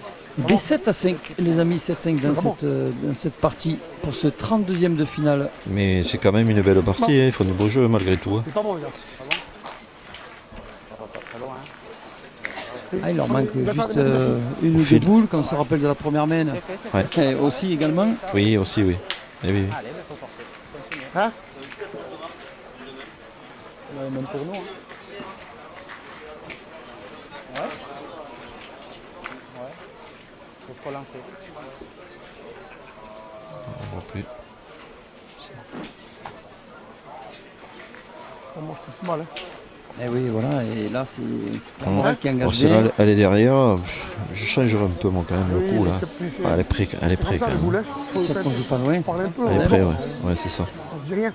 B7 à 5, les amis, 7-5 dans, Vraiment. dans cette partie pour ce 32e de finale. Mais c'est quand même une belle partie, hein. Ils font du beau jeu malgré tout. Hein. C'est pas bon, les gars. Ah, il leur manque Il va juste faire des une ou deux fil. boules, quand on se rappelle de la première main. C'est fait, c'est fait. Ouais. Et aussi également, Oui, aussi, oui. Eh oui, oui. Allez, il faut forcer. Hein? Même pour nous. Hein. Ouais. Ouais. Faut se relancer. On voit plus. Moi, je trouve mal. Hein. Et oui, voilà, et là, c'est Moral qui Bon, engage si bien. là, elle est derrière, je changerai un peu moi quand même le Oui, coup là. c'est plus- Ah, elle est prête, elle est C'est prête comme ça, quand le même. boulet. Faut Sauf qu'on joue pas loin, c'est parler un ça. peu. Elle est on- prête, ouais. Ouais, c'est ça. On se dit rien.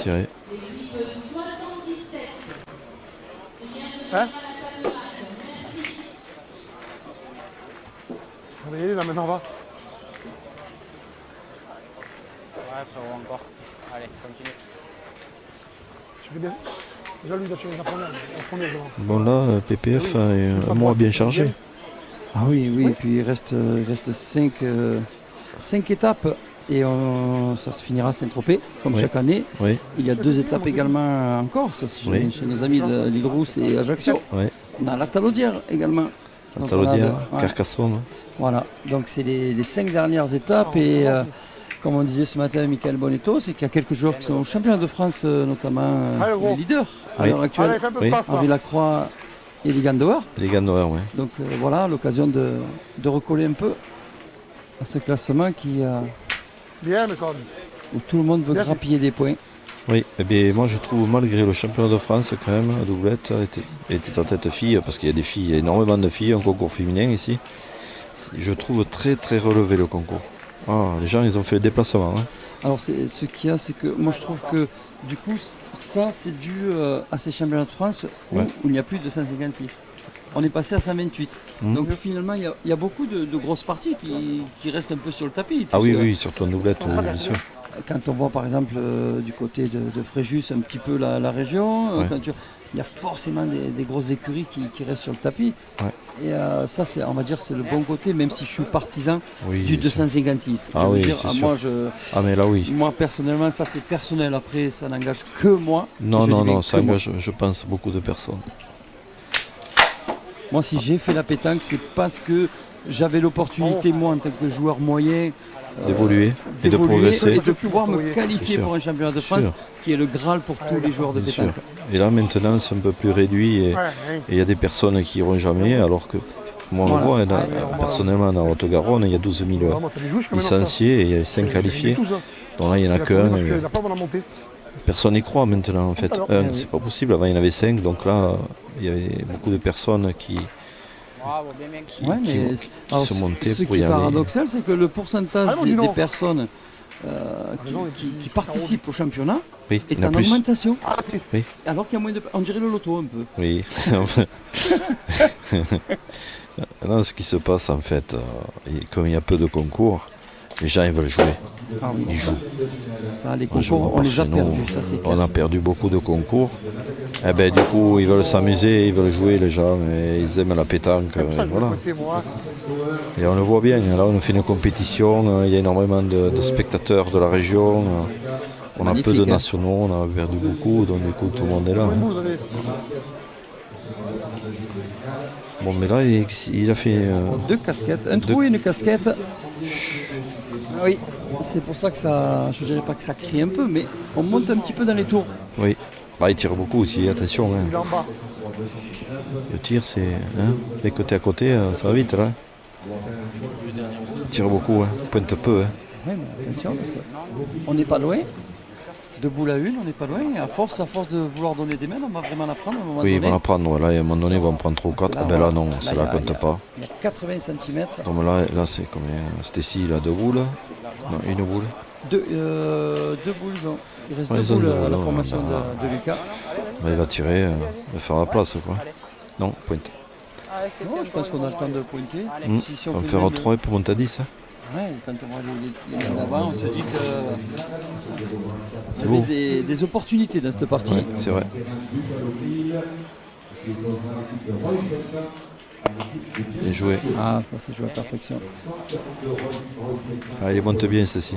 Tiré. Hein? On va y aller là maintenant, on va. Ouais, frérot, encore. Allez, continue. Tu fais bien. Déjà, lui, il a tué la première devant. Bon là, PPF a un mois bien chargé. Ah oui, oui, et puis il reste 5 étapes et ça se finira à Saint-Tropez, comme Oui. chaque année. Oui, Il y a 2 étapes également en Corse, Oui. chez nos amis de l'île Rousse et Ajaccio. oui. On a la Talaudière également. Donc, on a Talaudière, ouais, Carcassonne. voilà, donc c'est les 5 dernières étapes et comme on disait ce matin avec Michael Bonetto, c'est qu'il y a quelques joueurs qui sont champions de France, notamment Allez, gros. les leaders à Oui. l'heure actuelle, Allez, fais un peu Oui. de passe là. Henri Lacroix et les Gandouar. Les gars d'horaire, ouais. Donc voilà, l'occasion de recoller un peu à ce classement Bien, mais ça. où tout le monde veut Bien, grappiller des points. Oui, eh bien, moi je trouve malgré le championnat de France quand même, la doublette était en tête fille, parce qu'il y a des filles, il y a énormément de filles, un concours féminin ici. Je trouve très très relevé le concours. Ah, les gens ils ont fait le déplacement. Hein. Alors ce qu'il y a, c'est que moi je trouve que du coup ça c'est dû à ces championnats de France où Ouais. il n'y a plus de 156. On est passé à 128. Mhm. Donc finalement il y a beaucoup de grosses parties qui restent un peu sur le tapis. Ah oui, puisque oui, surtout en doublette, oui, bien sûr. Quand on voit par exemple du côté de Fréjus un petit peu la région, Ouais. il y a forcément des grosses écuries qui restent sur le tapis. Ouais. Et ça, on va dire, c'est le bon côté, même si je suis partisan Oui, du bien sûr. 256. Ah Je veux oui, dire, c'est sûr. Ah mais là oui. moi, personnellement, ça c'est personnel. Après, ça n'engage que moi. Non, Je non, dis bien non, que ça moi. engage, je pense, beaucoup de personnes. Moi, si j'ai fait la pétanque, c'est parce que j'avais l'opportunité, moi, en tant que joueur moyen, D'évoluer et de d'évoluer progresser. et de pouvoir me Bien qualifier sûr. pour un championnat de Bien France, sûr. qui est le Graal pour tous les joueurs de Bien sûr. pétanque. Et là maintenant c'est un peu plus réduit et Ouais, hein. il y a des personnes qui iront jamais, alors que moi on Voilà. le voit, personnellement dans Haute-Garonne, il y a 12 000 Vraiment, t'as des joueurs, je connais licenciés et il y a 5 qualifiés. Tout ça. Donc là il n'y en a Il a qu'un. parce et qu'il n'a pas vraiment monté. Personne n'y croit maintenant en fait. Alors, C'est pas possible, avant il y en avait 5, donc là il y avait beaucoup de personnes qui Bravo, bien, bien. qui, Ouais, qui- mais qui alors, sont montées ce pour qui y est aller. paradoxal, c'est que le pourcentage Ah non, dis des non. personnes Raison, qui participent au championnat Oui, est il y en a en plus. augmentation. Ah, Oui. Alors qu'il y a moins de... On dirait le loto un peu. Oui. Non, ce qui se passe en fait, comme il y a peu de concours, les gens ils veulent jouer, Ah oui. ils jouent. Ça, les Moi, je vois concours, on par les a chez nous, perdus, ça c'est clair. on a perdu beaucoup de concours. Eh ben, du coup, ils veulent s'amuser, ils veulent jouer les gens, et ils aiment la pétanque. C'est pour ça Et, que je voilà. vais côté, moi. Et on le voit bien, là on fait une compétition, il y a énormément de spectateurs de la région. On a peu magnifique, de hein. nationaux, on a perdu beaucoup, donc du coup tout le monde est là. hein. Vous avez. Bon, mais là il a fait. 2 casquettes, un trou et une casquette. Oui, c'est pour ça que ça, je dirais pas que ça crie un peu, mais on monte un petit peu dans les tours. Oui. Bah, il tire beaucoup aussi, attention. hein. Il est en bas. Le tir, c'est. Hein, des côtés à côté, ça va vite là. Il tire beaucoup, hein. Pointe peu. Hein. Oui, mais attention, parce qu'on n'est pas loin. De boule à une, on n'est pas loin. Et à force de vouloir donner des mains, on va vraiment la prendre à un moment Oui, ils donné. vont la prendre. Là, à un moment donné, ils vont en prendre 3 ou 4. Là, Ah ben là, voilà. non, celle-là il y a- compte pas. Il y a 80 cm. Donc là c'est combien C'était ici, là, 2 boules. Non, une boule. Deux boules, non. Il reste Ouais, 2 ils ont boules deux à la boules, formation bah. de Lucas. Là, il va tirer, il va faire la place, quoi. Non, pointe. Allez, c'est Non, je pense qu'on a le temps de pointer. Mmh. Si On on va fait faire même 3 pour monter à 10. Hein. Ouais, quand on voit les lignes d'avant, on se dit que C'est il y beau. avait des opportunités dans cette partie. Ouais, c'est vrai. Bien joué. Ah, ça c'est joué à perfection. Ah, il monte bien, ceci.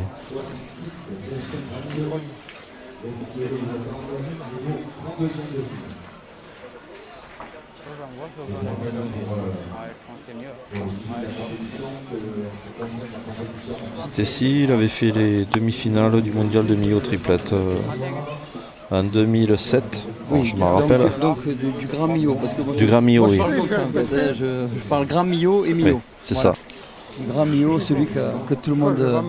gros, c'est au jaune. Ouais, je pense que c'est mieux. Stacy, il avait fait les demi-finales du mondial de Millau triplette en 2007. Bon, je m'en rappelle. Donc du Grand Millau. Parce que moi, Du Grand Millau, moi, je oui. parle comme ça, en fait, hein, je parle Grand Millau et Millau. Oui, c'est Voilà. ça. Le Grand Millau, celui que tout le monde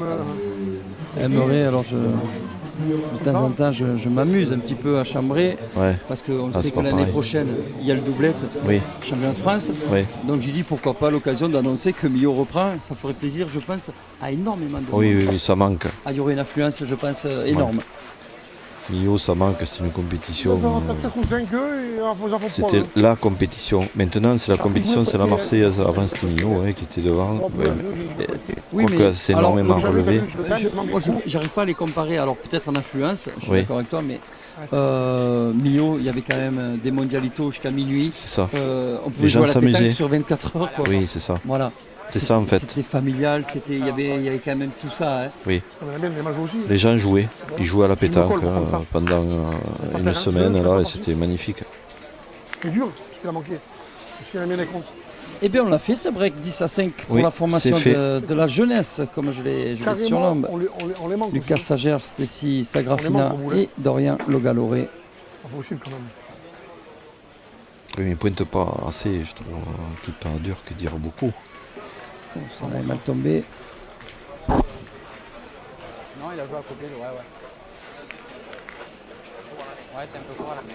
aimerait. Alors de temps en temps, je m'amuse un petit peu à chambrer. Ouais. Parce qu'on Ah, sait c'est que pas l'année pareil. prochaine, il y a le doublette, Oui, championnat de France. oui. Donc j'ai dit pourquoi pas l'occasion d'annoncer que Millau reprend. Ça ferait plaisir, je pense, à énormément de monde. Oui, oui, oui, ça manque. Ah, il y aurait une affluence, je pense, énorme. Millau, ça manque, c'est une compétition. On va 4 ou 5 et en faisant pour C'était la compétition. Maintenant, c'est la compétition, c'est la Marseillaise. Avant, c'était Millau qui était devant. Oui, Quoique c'est alors, énormément relevé. Moi, j'arrive pas à les comparer. Alors peut-être en influence, je suis Oui. d'accord avec toi, mais Millau, il y avait quand même des mondialitos jusqu'à minuit. C'est ça. On pouvait gens jouer à la pétanque s'amusaient. sur 24 heures. Quoi. Oui, c'est ça. Voilà. C'est ça, en fait. C'était familial, il y avait quand même tout ça. Hein. Oui. On a bien les matchs aussi. Les gens jouaient. Ils jouaient à la Je me pétanque colle, comme ça. pendant une semaine là, et c'était magnifique. C'est dur ce qu'il a manqué. Je suis bien des comptes. Eh bien, on l'a fait ce break 10 à 5 pour Oui, la formation c'est fait. de la jeunesse, comme je les Carrément, surnomme. on les manque. Lucas aussi. Sager, Stacy On les Sagrafina manque, vous voulez. et Dorian Logaloré. C'est pas possible quand même. Oui, mais ils pointent pas assez, je trouve. Qui pas dur que dire beaucoup. Oh, ça là est mal tombé. Non, il a joué à couper, ouais. Ouais, t'es un peu court là, mais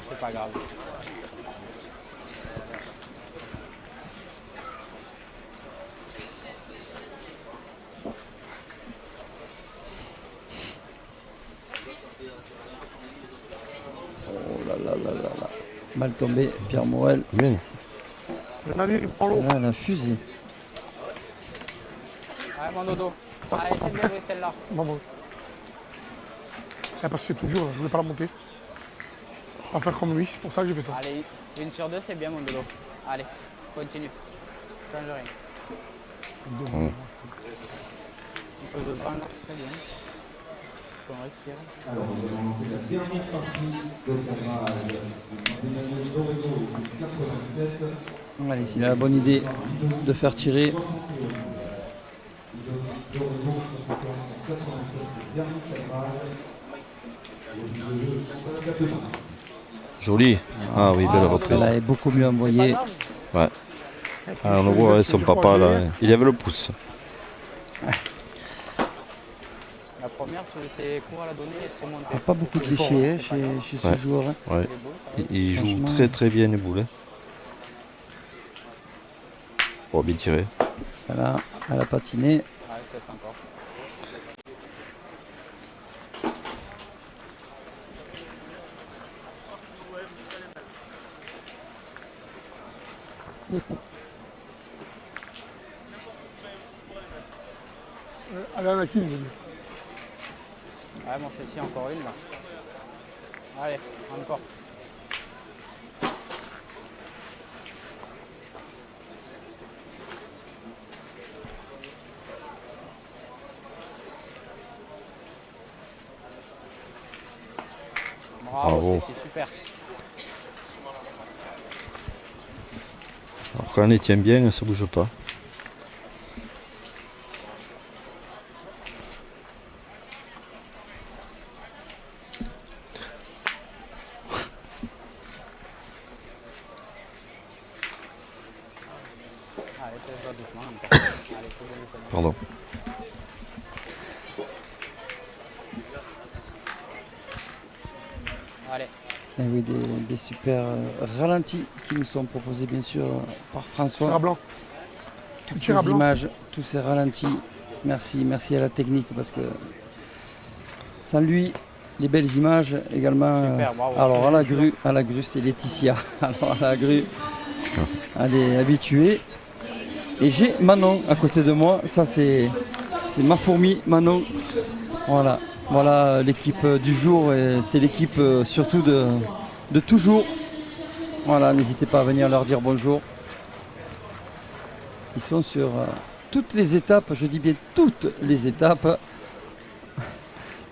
c'est pas grave. Oh là là là là là. Mal tombé, Pierre Morel. Bien. Le navire, il prend l'eau. Là, la fusée. Ouais, mon dodo. Allez, c'est bien joué celle-là. Bravo. Ah, parce que c'est tout dur, là. Je voulais pas la monter. Pas faire comme lui, c'est pour ça que j'ai fait ça. Allez, 1 sur 2, c'est bien, mon dodo. Allez, continue. Change rien. Un peu de pain, là, très bien. Faut respirer. Allez, s'il a la bonne idée de faire tirer. Joli. Ah oui, belle reprise. Celle-là est beaucoup mieux envoyée. Ouais. Ah, on le voit, son papa là, il avait le pouce. La première, tu étais court à la donner et trop monté. Il n'y a pas beaucoup de déchets hein, chez ce Ouais. joueur. Hein. Ouais. Il joue Franchement. très très bien les boules. Hein. Oh, bien tiré. Celle-là, elle a patiné. Ouais, peut-être encore. Allez, à la king, je dis. Ouais, mon Stacy, encore une là. Allez, encore. Bravo, Bravo. Stacy, super. Alors quand on les tient bien, ça bouge pas. Allez, fais-le doucement. encore. Allez, fais-le doucement. Pardon. Allez. Et oui, des super ralentis qui nous sont proposés bien sûr par Tir à François. blanc. Toutes tir à ces blanc. images, tous ces ralentis. Merci à la technique parce que sans lui, les belles images également. Super, bravo. Alors à la grue c'est Laetitia. Alors à la grue, elle est habituée. Et j'ai Manon à côté de moi. Ça c'est ma fourmi Manon. Voilà l'équipe du jour et c'est l'équipe surtout de toujours. Voilà, n'hésitez pas à venir leur dire bonjour. Ils sont sur toutes les étapes, je dis bien toutes les étapes.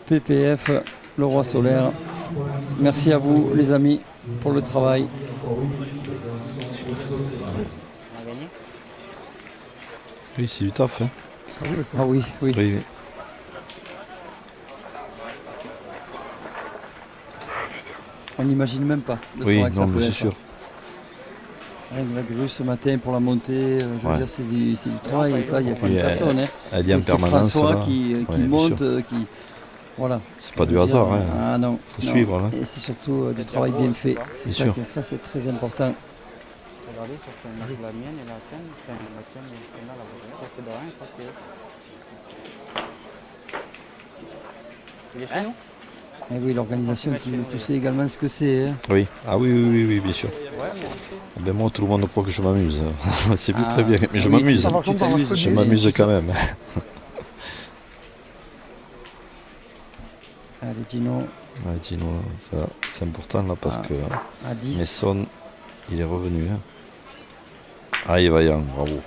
PPF, le roi solaire. Merci à vous les amis pour le travail. On a gagné. Oui, c'est du taf. Hein. Ah oui, oui. Oui, oui. On n'imagine même pas. le Oui, travail que ça non, peut mais c'est être. sûr. Rien que la grue ce matin pour la montée, je veux Ouais. dire, c'est du travail. Et ça, il n'y a pas Oui, de personne. Hein. Elle dit en C'est permanence. François là. qui Ouais, bien monte, sûr. qui. Voilà. C'est pas Je du veux hasard. dire, Hein. Ah non. Faut non. suivre. Hein. Et c'est surtout du travail bien fait. C'est Bien ça, sûr. ça c'est très important. Regardez, ça c'est la mienne et la tienne. Enfin, la tienne et celle-là, là. Ça c'est de rien, ça c'est. Il est chez nous? Et oui, l'organisation, tu sais également ce que c'est. Hein. Oui. Ah oui, oui, oui, oui, bien sûr. Ouais, moi aussi. Ben moi, tout le monde croit que je m'amuse. C'est plus Ah, très bien, mais je oui, m'amuse. Ça va Tu longtemps, t'amuses, mercredi. Je m'amuse quand même. Allez, Dino, Ouais, Tino, c'est important là parce Ah. que à 10. Messon, il est revenu. Hein. Ah, il va y en, bravo.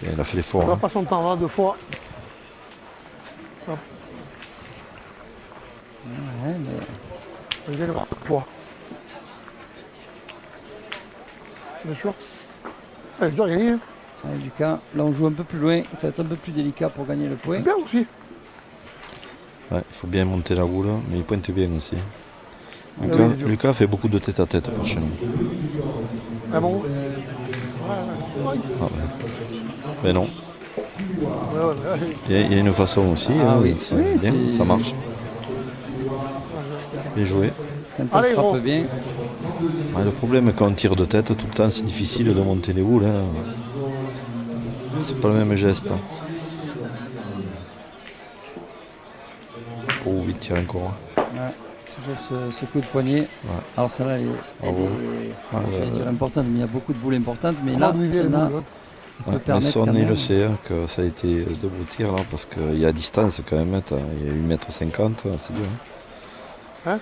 Il a fait l'effort. On va Hein. pas son temps, là, 2 fois. Ouais, mais Il vient de voir 2 fois. Bien sûr. Elle doit gagner. Hein. ouais, Lucas, là on joue un peu plus loin. Ça va être un peu plus délicat pour gagner le point. Bien aussi. Ouais, il faut bien monter la roue là, mais il pointe bien aussi. Ah Lucas, oui, Lucas fait beaucoup de tête à tête par chez nous. Ah bon. Ouais, Ah, ouais. Mais non, ouais. il y a une façon aussi. Ah hein, oui, c'est oui, bien, c'est- ça marche. Bien joué. Quand on Allez, frappe gros. bien, Ouais, le problème quand on tire de tête tout le temps, c'est difficile de monter les roues. Là. C'est pas le même geste. Hein. Oh, il tire encore. Hein. ouais, toujours ce coup de poignet. Alors celle-là, elle Bravo. est Ah, j'allais dire importante, mais il y a beaucoup de boules importantes. Mais Comment là, lui vient le celle-là, boule, hein. peut Ouais, permettre Messon, quand il même. le sait hein, que ça a été de beaux tirs là, parce qu'il y a distance quand même, il y a 8,50 m, c'est dur. Hein.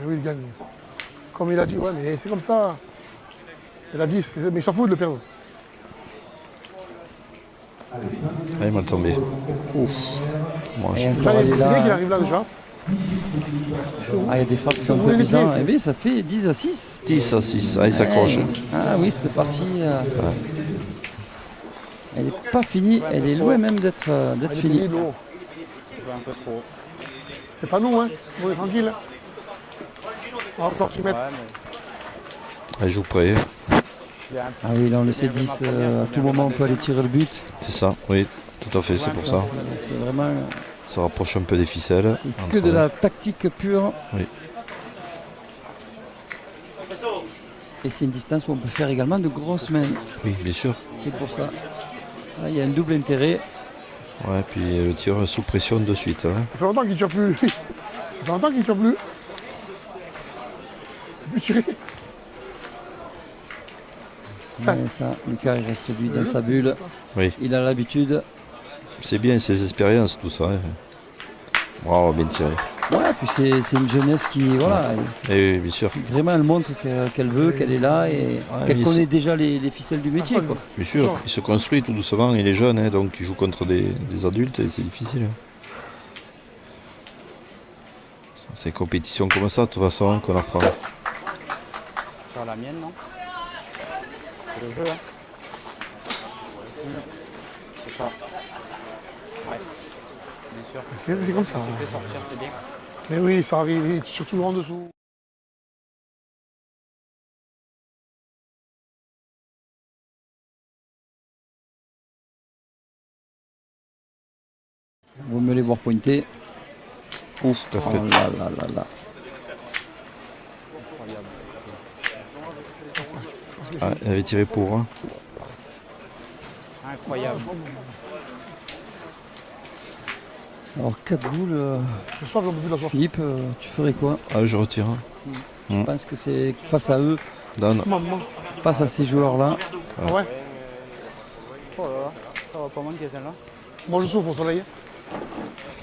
Oui, il gagne. Comme il a dit, ouais, mais c'est comme ça. Il a dit, mais il s'en fout de le perdre. Ah, il m'a tombé. Ouf. Moi, Et je- encore, Là, elle est c'est bien qu'il là. arrive là déjà. Ah, il y a des frappes qui sont Vous voulez les prévisantes. pieds Eh bien, ça fait 10 à 6. 10 à 6, ah, il s'accroche. Ouais. Ah oui, cette partie, elle n'est pas finie. Elle est loin même d'être Il est finie. pénible, oh. Je vais un peu trop. C'est pas nous, hein. On est tranquille. On va encore s'y mettre. Ouais, mais Elle joue près, je vais un peu. Ah oui, là on le sait 10, à tout moment on peut aller tirer le but. c'est ça, oui, tout à fait, c'est pour ça. C'est vraiment Ça rapproche un peu des ficelles. c'est que de la tactique pure. Oui. Et c'est une distance où on peut faire également de grosses mains. Oui, bien sûr. C'est pour ça. Là, il y a un double intérêt. Ouais, puis le tir sous pression de suite. Hein. Ça fait longtemps qu'il ne tire plus. Ça fait longtemps qu'il ne tire plus. Il peut tirer. Ouais, ça, Lucas il reste lui dans sa bulle. Oui, Il a l'habitude. c'est bien ces expériences, tout ça. Hein. Bravo, bien tiré. Ouais, puis c'est une jeunesse qui, voilà, Et oui, bien sûr, vraiment elle montre qu'elle veut, qu'elle est là et qu'elle mais connaît déjà les ficelles du métier. Quoi. bien sûr. Il se construit tout doucement, il est jeune, hein, donc il joue contre des adultes et c'est difficile. Hein. C'est une compétition comme ça, de toute façon, qu'on apprend. Sur la mienne, non? C'est le jeu, hein? C'est ça. Ouais. Bien sûr. C'est comme ça. Tu fais sortir, c'est bien. Mais oui, ça arrive. Il tire toujours en dessous. Vous me les voir pointer. Ouf, Oh casquette. là là là là. Ah, elle avait tiré pour. Hein. Incroyable. Alors 4 boules, Le soir, j'en peux plus la soif. Philippe, tu ferais quoi? Ah, je retire. Hein. Je pense que c'est face à eux, Dan. Maman. face à ces joueurs-là. Ah ouais. Oh là là, ça va pas manquer celle-là. Moi, je souffre au soleil.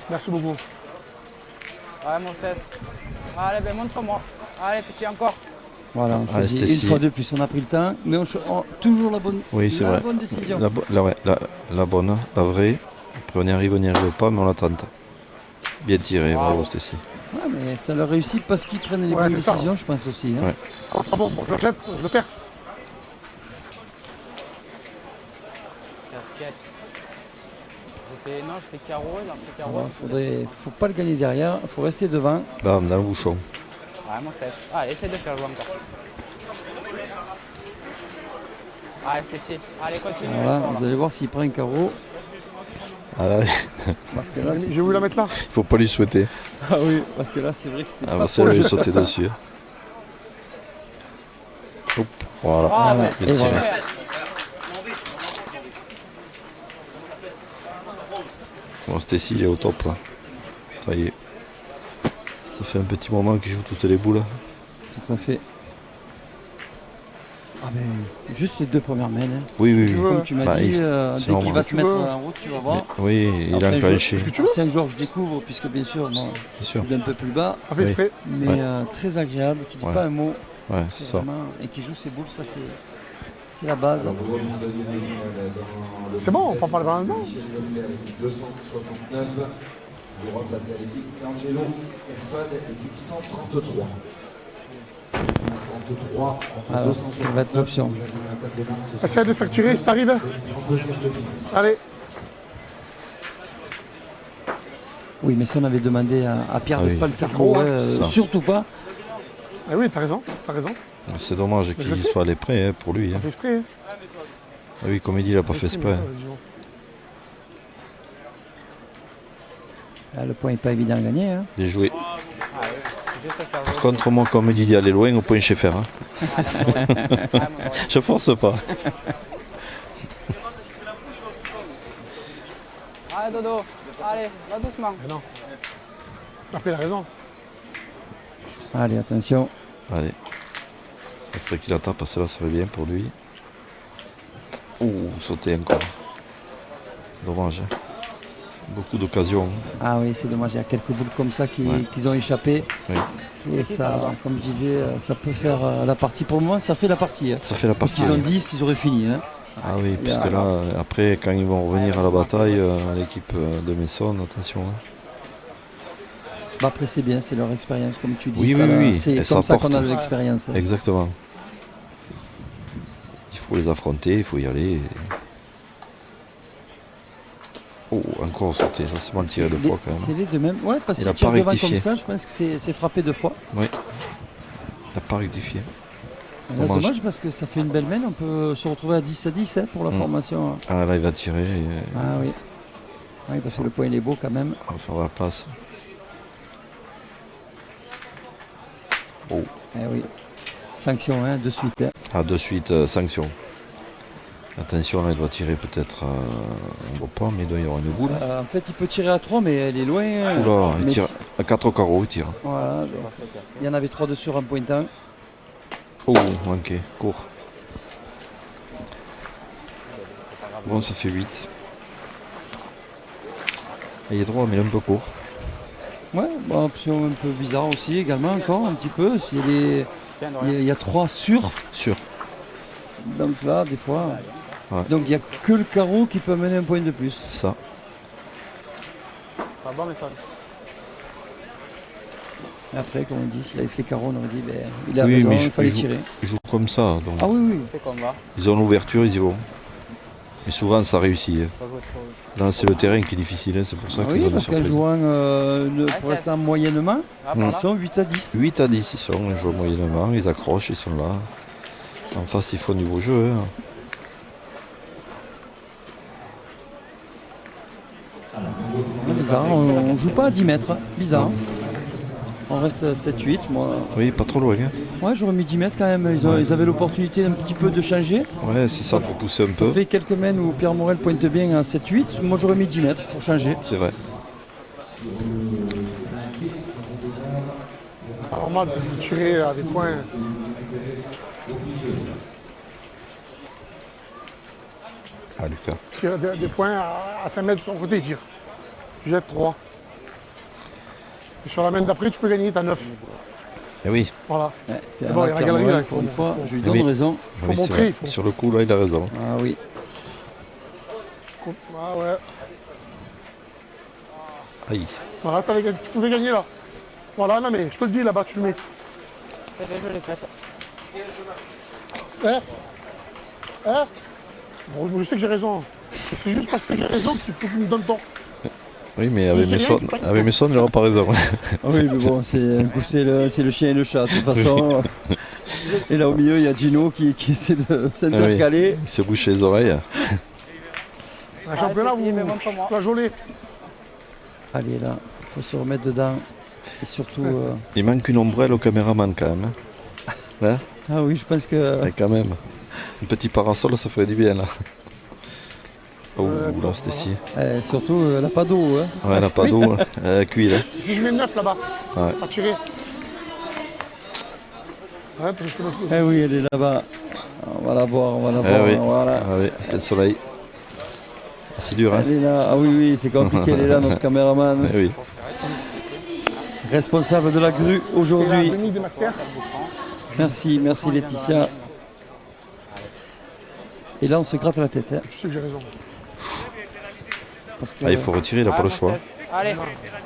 Merci beaucoup. Ouais, mon test. Allez, ben montre-moi. Allez, petit encore. Voilà, on Ah, choisit c'était une si- fois de plus, on a pris le temps, mais toujours la bonne, Oui, c'est la vrai. bonne décision. La bonne, la vraie. Après, on y arrive pas, mais on la tente. Bien tiré, bravo, Stécie. Ouais, mais ça leur réussit parce qu'ils prennent les Ouais, bonnes c'est ça. décisions, je pense aussi. Hein. Ouais. Ah bon, je le jette, je le perds. Casquette. Non, je fais carreau, il en fait carreau. Faut pas le gagner derrière, il faut rester devant. Bam, dans le bouchon. Ouais, mon tête. Allez, essaie de faire jouer encore. Allez, Stécie. Allez, continue. Voilà, fort, là. vous allez voir s'il prend un carreau. Ah là, Parce que là, J'ai voulu la mettre là. il faut pas lui souhaiter. ah oui, parce que là c'est vrai que c'était Ah, pas c'est là, j'ai sauté dessus. Hop, voilà. Ah, ouais, mais et c'est voilà. super. Bon, Stécie, il est au top là. Ça y est. Ça fait un petit moment qu'il joue toutes les boules. Tout à fait. Ah ben, juste les deux premières mains. Hein. Oui, oui, oui. veux. Comme tu m'as Bah, dit, c'est dès normal. qu'il va se Tu mettre veux. en route, tu vas voir. Oui, il Alors, a c'est un enclenché, joueur- alors, c'est un joueur que je découvre, puisque bien sûr, moi, bien sûr. d'un peu plus bas, On fait Oui. exprès. mais Ouais. très agréable, qui dit Ouais. pas un mot, Ouais, c'est ça. vraiment, et qui joue ses boules, ça c'est la base. C'est bon, on prend pas le ballon dedans. 269, Europe face à l'équipe d'Angelo Espade, équipe 133. 133 entre Alors, 269. ça va être l'option. Essaye de facturer si t'arrives. Allez. Oui, mais si on avait demandé à Pierre Ah de ne oui. pas le faire trop, courir, hein. Ça. surtout pas. Ah oui, t'as raison, t'as raison. C'est dommage qu'il soit allé près hein, pour lui. On Hein. fait exprès. Hein. Ah oui, comme il dit, il n'a pas fait exprès. Là, le point n'est pas évident à gagner. Hein. Bien joué. Juste à faire jouer. Par contre, moi, comme il dit d'aller loin, au point chez fer. Hein. Ouais, mon gars. Je force pas. Allez, Dodo. Allez, va doucement. Mais non. Après, il a raison. Allez, attention. Allez. C'est vrai qu'il attaque, parce que là, ça va bien pour lui. Ouh, sauter encore. Dommage. Hein. Beaucoup d'occasions. Ah oui, c'est dommage, il y a quelques boules comme ça qui ont échappé. Oui. Et ça, comme je disais, ça peut faire la partie. Pour le moment, ça fait la partie. Hein. Ça fait la Parce partie. qu'ils ont oui. 10, ils auraient fini. Hein. Ah oui, puisque là, après, quand ils vont revenir à la bataille, l'équipe de Maison, attention. Hein. Bah après, c'est bien, c'est leur expérience, comme tu dis. Oui, ça, oui, là, oui. C'est Et comme ça ça qu'on porte. a de l'expérience. hein. Exactement. Il faut les affronter, il faut y aller. Oh, encore sauté, ça c'est mal tiré deux fois quand C'est même. les deux mêmes. Ouais, parce Il que a si tu pas devant rectifié. comme ça, je pense que c'est frappé deux fois. Oui. Il n'a pas rectifié. Là, C'est Dommage. dommage parce que ça fait une belle main. On peut se retrouver à 10-10 hein, pour la formation. Ah là, il va tirer. Ah oui. Oui, parce que le point il est beau quand même. On va faire la place. Oh. Eh oui. Sanction, hein, de suite. hein. Ah, de suite, sanction. Attention, là, il doit tirer peut-être. On ne voit pas, mais il doit y avoir une boule. En fait, il peut tirer à 3, mais elle est loin. Oula, il Mais tire si- à 4 carreaux, il tire. Voilà, donc, il y en avait 3 dessus en pointant. Oh, manqué, court. Bon, ça fait 8. Il est droit, mais il est un peu court. Ouais, bon, option un peu bizarre aussi également encore un petit peu. Si Tiens, il y a 3 sur, Sûr. donc là des fois. Ouais. Donc il n'y a que le carreau qui peut amener un point de plus. C'est ça. Pas bon, mais ça. Et après, comme on dit, s'il avait fait carreau, on aurait dit ben, il a Oui, raison, mais il fallait il joue- tirer. Ils jouent comme ça. Donc. Ah oui, oui. C'est combat. Ils ont l'ouverture, ils y vont. Mais souvent, ça réussit. Hein. Pas jouer trop. Là, c'est le terrain qui est difficile. Hein. C'est pour ça Ah qu'ils oui, ont des parce qu'en surprises. jouant Ah, pour l'instant moyennement, Ah, par ils là. sont 8 à 10. 8 à 10, ils sont. Ils jouent moyennement. Ils accrochent, ils sont là. En face, ils font du beau jeu. Hein. Bizarre, on joue pas à 10 mètres. Bizarre. On reste à 7-8. Moi, Oui, pas trop loin. Hein. ouais, j'aurais mis 10 mètres quand même. Ils avaient l'opportunité un petit peu de changer. Ouais, c'est ça pour pousser un Ça peu. fait quelques mènes où Pierre Morel pointe bien à 7-8. Moi, j'aurais mis 10 mètres pour changer. C'est vrai. Normal de tirer à des points. Ah, Lucas. Tirer des points à 5 mètres de son côté, il tire. Tu jettes 3. Et sur la main d'après, tu peux gagner, t'as 9. Eh oui. Voilà. Ouais, puis bon, là, il y a la Pierre galerie, Morel, là, il faut- pour une fois, je lui Eh donne oui. raison. Faut Oui, c'est montrer, vrai. il faut. Sur le coup, là, il a raison. Ah oui. Ah ouais. Aïe. Voilà, tu pouvais gagner là. Voilà, non mais je te le dis là-bas, tu le mets. Je l'ai faite. Hein? Hein? Bon, je sais que j'ai raison. Et c'est juste parce que j'ai raison qu'il faut que tu me donnes tort. Oui, mais avec mes sons, j'aurais pas raison. Ah oui, mais bon, c'est le chien et le chat, de toute façon. Et là au milieu, il y a Gino qui essaie de s'intercaler. Il s'est bouché les oreilles. Un championnat, c'est essayé, mais montre-moi. vous flageolez. Allez, là, il faut se remettre dedans. Et surtout... Il manque une ombrelle au caméraman quand même. Hein? Ah oui, je pense que... Ouais, quand même. Un petit parasol, ça ferait du bien là. Oh, là, c'était si. surtout, elle n'a pas d'eau. Hein. Ouais, elle n'a pas d'eau. Elle a cuit là. Si je mets 9 là-bas, Ouais. à tirer. Ouais, parce que je te montre. Eh oui, elle est là-bas. On va la voir, on va la voir. Oui. Voilà. Ah oui, le soleil. C'est dur, hein? Elle est là. Ah oui, oui, c'est compliqué. Elle est là, notre caméraman. Eh oui. Responsable de la grue C'est la aujourd'hui. demi des masters. Merci Laetitia. Et là, on se gratte la tête. Hein, Tu sais que j'ai raison. parce que, Ah, il faut retirer, il n'a pas le choix. Allez.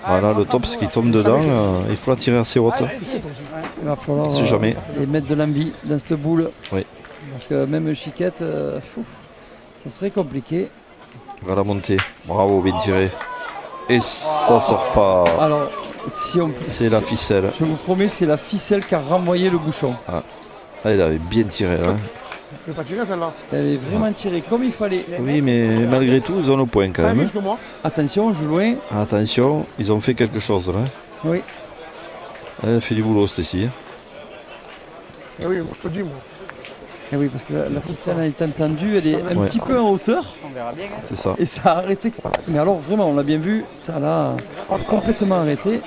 Voilà, le top, c'est qu'il tombe dedans. Il faut la tirer assez haute. il va falloir Si jamais. et mettre de l'envie dans cette boule. Oui. Parce que même Chiquette, ça serait compliqué. Il va la monter. Bravo, bien tiré. Et ça sort pas. Alors, si on C'est la ficelle. je vous promets que c'est la ficelle qui a renvoyé le bouchon. Ah, il avait bien tiré là. Je vais pas tirer celle-là. Elle avait vraiment tiré comme il fallait. Oui, mais malgré tout, ils ont le point quand Pas même. plus que moi. Attention, je joue loin. Attention, ils ont fait quelque chose là. Oui. Elle fait du boulot, Stécie. Eh oui, moi je te dis, moi. Eh oui, parce que la ficelle a été entendue, elle est un Ouais. petit peu en hauteur. On verra bien. Hein. C'est ça. Et ça a arrêté. Mais alors vraiment, on l'a bien vu, ça l'a complètement arrêté.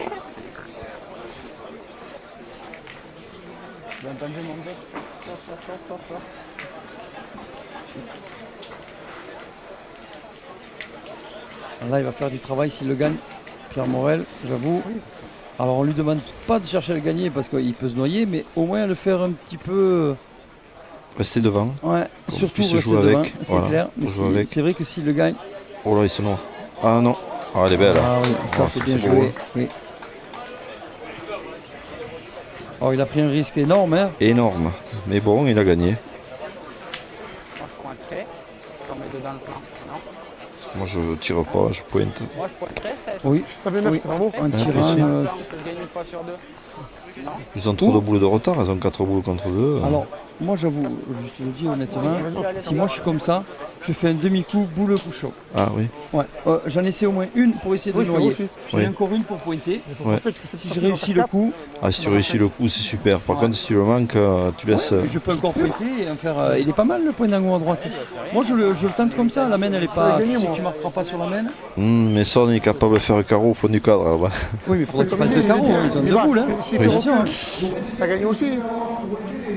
Là, il va faire du travail s'il le gagne. Pierre Morel, j'avoue. Alors, on lui demande pas de chercher à le gagner parce qu'il peut se noyer, mais au moins le faire un petit peu. Restez devant. Ouais, Qu'on surtout puisse rester jouer devant, avec, c'est voilà, clair. Mais pour jouer avec. c'est vrai que s'il le gagne. Oh là, il se noie. Ah non. Ah, elle est belle. Ah oui, ça Ah, c'est ça, bien c'est beau, joué. hein. Oui. Oh, il a pris un risque énorme, hein. Énorme. Mais bon, il a gagné. Moi, je pointerai. Je remets dedans le flanc. Non. Moi, je tire pas, je pointe. Moi, je pointerai, Steph. Oui, T'avais 9, Oui. bravo. en tirant. si. On peut gagner une fois sur deux. Ils ont trop de boules de retard, ils ont 4 boules contre 2. Alors, moi j'avoue, je te le dis honnêtement, si moi je suis comme ça, je fais un demi-coup boule bouchon. Ah oui. Ouais, j'en essaie au moins une pour essayer de Oui, c'est noyer. aussi. J'en ai Oui. encore une pour pointer. Ouais. Si je réussis le coup, Ah, si tu réussis le coup, c'est super. Par contre, si tu le manques, tu laisses. je peux encore pointer et en faire. Il est pas mal le point d'angle à droite. Moi je le tente comme ça, la main elle est pas. gagné, Tu sais moi. que tu marqueras pas sur la main. Mais ça, on est capable de faire un carreau au fond du cadre. Là-bas. Oui, mais il faudrait qu'il fasse deux carreaux, hein, ils ont Mais deux bah, boules. Hein. s'il fait Attention, hein. T'as gagné aussi.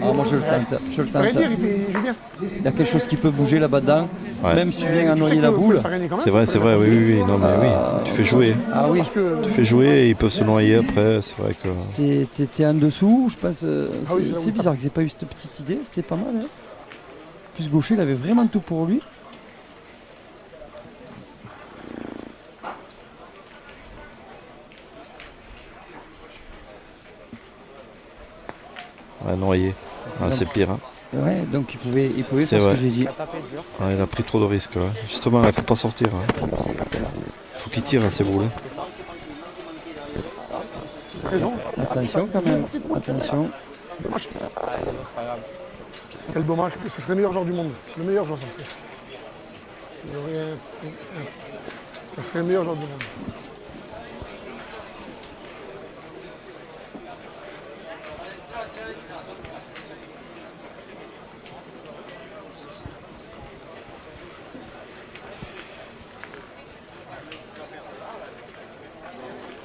Ah, moi je le tente, je le Je pourrais tente. dire, il joue bien. Il y a quelque chose qui peut bouger là-bas dedans, Ouais. même si tu viens à Tu sais noyer que la vous pouvez boule. le faire gagner quand même. C'est vrai, oui, oui, oui. Non, mais oui. Tu fais jouer. Ah oui. Parce que Tu fais jouer et ils peuvent se noyer après. C'est vrai que. T'es en dessous, je pense. Ah oui, c'est là où c'est il bizarre qu'ils aient pas eu cette petite idée, c'était pas mal. Hein. Plus gaucher, il avait vraiment tout pour lui. Ouais, noyer. Ah, c'est pire. Hein. Ouais, donc il pouvait C'est faire ce vrai. que j'ai dit. Ah, il a pris trop de risques. Là. Justement, il ne faut pas sortir. Il faut qu'il tire à ces boules. raison. Attention quand même, attention. Quel dommage. Ce serait le meilleur joueur du monde. Le meilleur joueur, ça serait. Il y aurait ça serait le meilleur joueur du monde.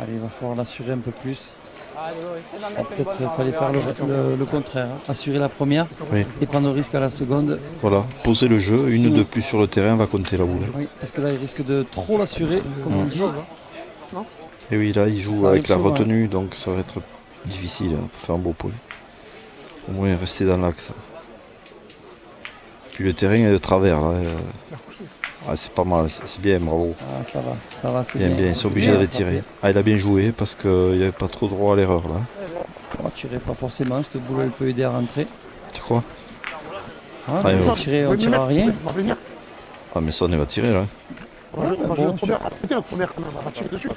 Allez, il va falloir l'assurer un peu plus. Ah, c'est d'en Ah, mettre une peut-être bonne dans fallait le faire verre. le contraire. Hein. Assurer la première Oui. et prendre le risque à la seconde. Voilà, poser le jeu. Une de plus sur le terrain va compter la boule. Oui, parce que là, il risque de trop l'assurer, comme on dit. Et oui, là, il joue Ça avec arrive la souvent, retenue, donc ça va être difficile hein, pour faire un beau point. Au moins rester dans l'axe. Puis le terrain est de travers. Là, Ah, c'est pas mal, c'est bien, bravo. Ah, ça va, c'est Bien, bien. bien, ils sont C'est obligés bien, d'aller ça tirer. fait. Ah, il a bien joué parce qu'il n'y avait pas trop droit à l'erreur là. On va tirer pas forcément, cette boule elle peut aider à rentrer. Tu crois? Ah, Ah, on ouais. tirer, on Oui, tire à rien. Ça fait plaisir. Ah, mais ça, on va tirer là. Moi, je bon, notre première, arrêtez notre première quand même, on va tirer dessus.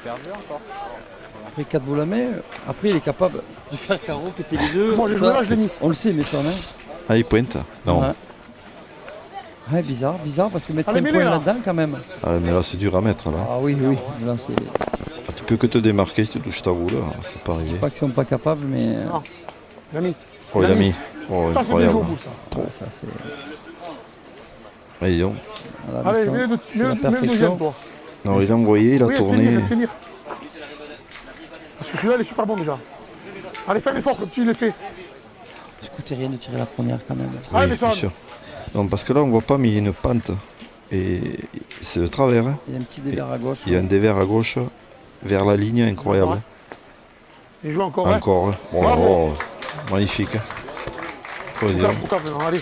Après 4 boules à main, après il est capable de faire carreau, péter les deux. Moi, les ça, joueurs là, je l'ai mis. on le sait, mais ça, hein. Ah, il pointe? Non. Ouais. Ouais, bizarre parce que mettre Allez, 5 mets-les, points là. là-dedans quand même. Ah, mais là, c'est dur à mettre là. Ah oui, là c'est Ah, tu peux que te démarquer si tu touches ta boule, c'est pas arrivé. pas qu'ils sont pas capables, mais Non. Il a mis. Oh, il a mis. Oh, Ça, c'est bien incroyable. joué au bout, ça. ouais, ça c'est. Allez, donc. Voilà, Allez, mais ça, mets le c'est la mets le deuxième, perfection. toi. Non, il a envoyé, il a Oui, tourné. finir. Parce que celui-là, il est super bon déjà. Allez, fais l'effort, le petit, il est fait. Ça coûtait rien de tirer la première quand même. Allez, Oui, mais ça. bien sûr. Non, parce que là, on voit pas, mais il y a une pente. Et c'est de travers. Hein. Il y a un petit dévers à gauche. Il y a un dévers à gauche, vers la ligne, incroyable. Il joue encore, hein. Encore. Hein. Bon, Bravo. oh, magnifique. Hein. Faut le dire. Allez.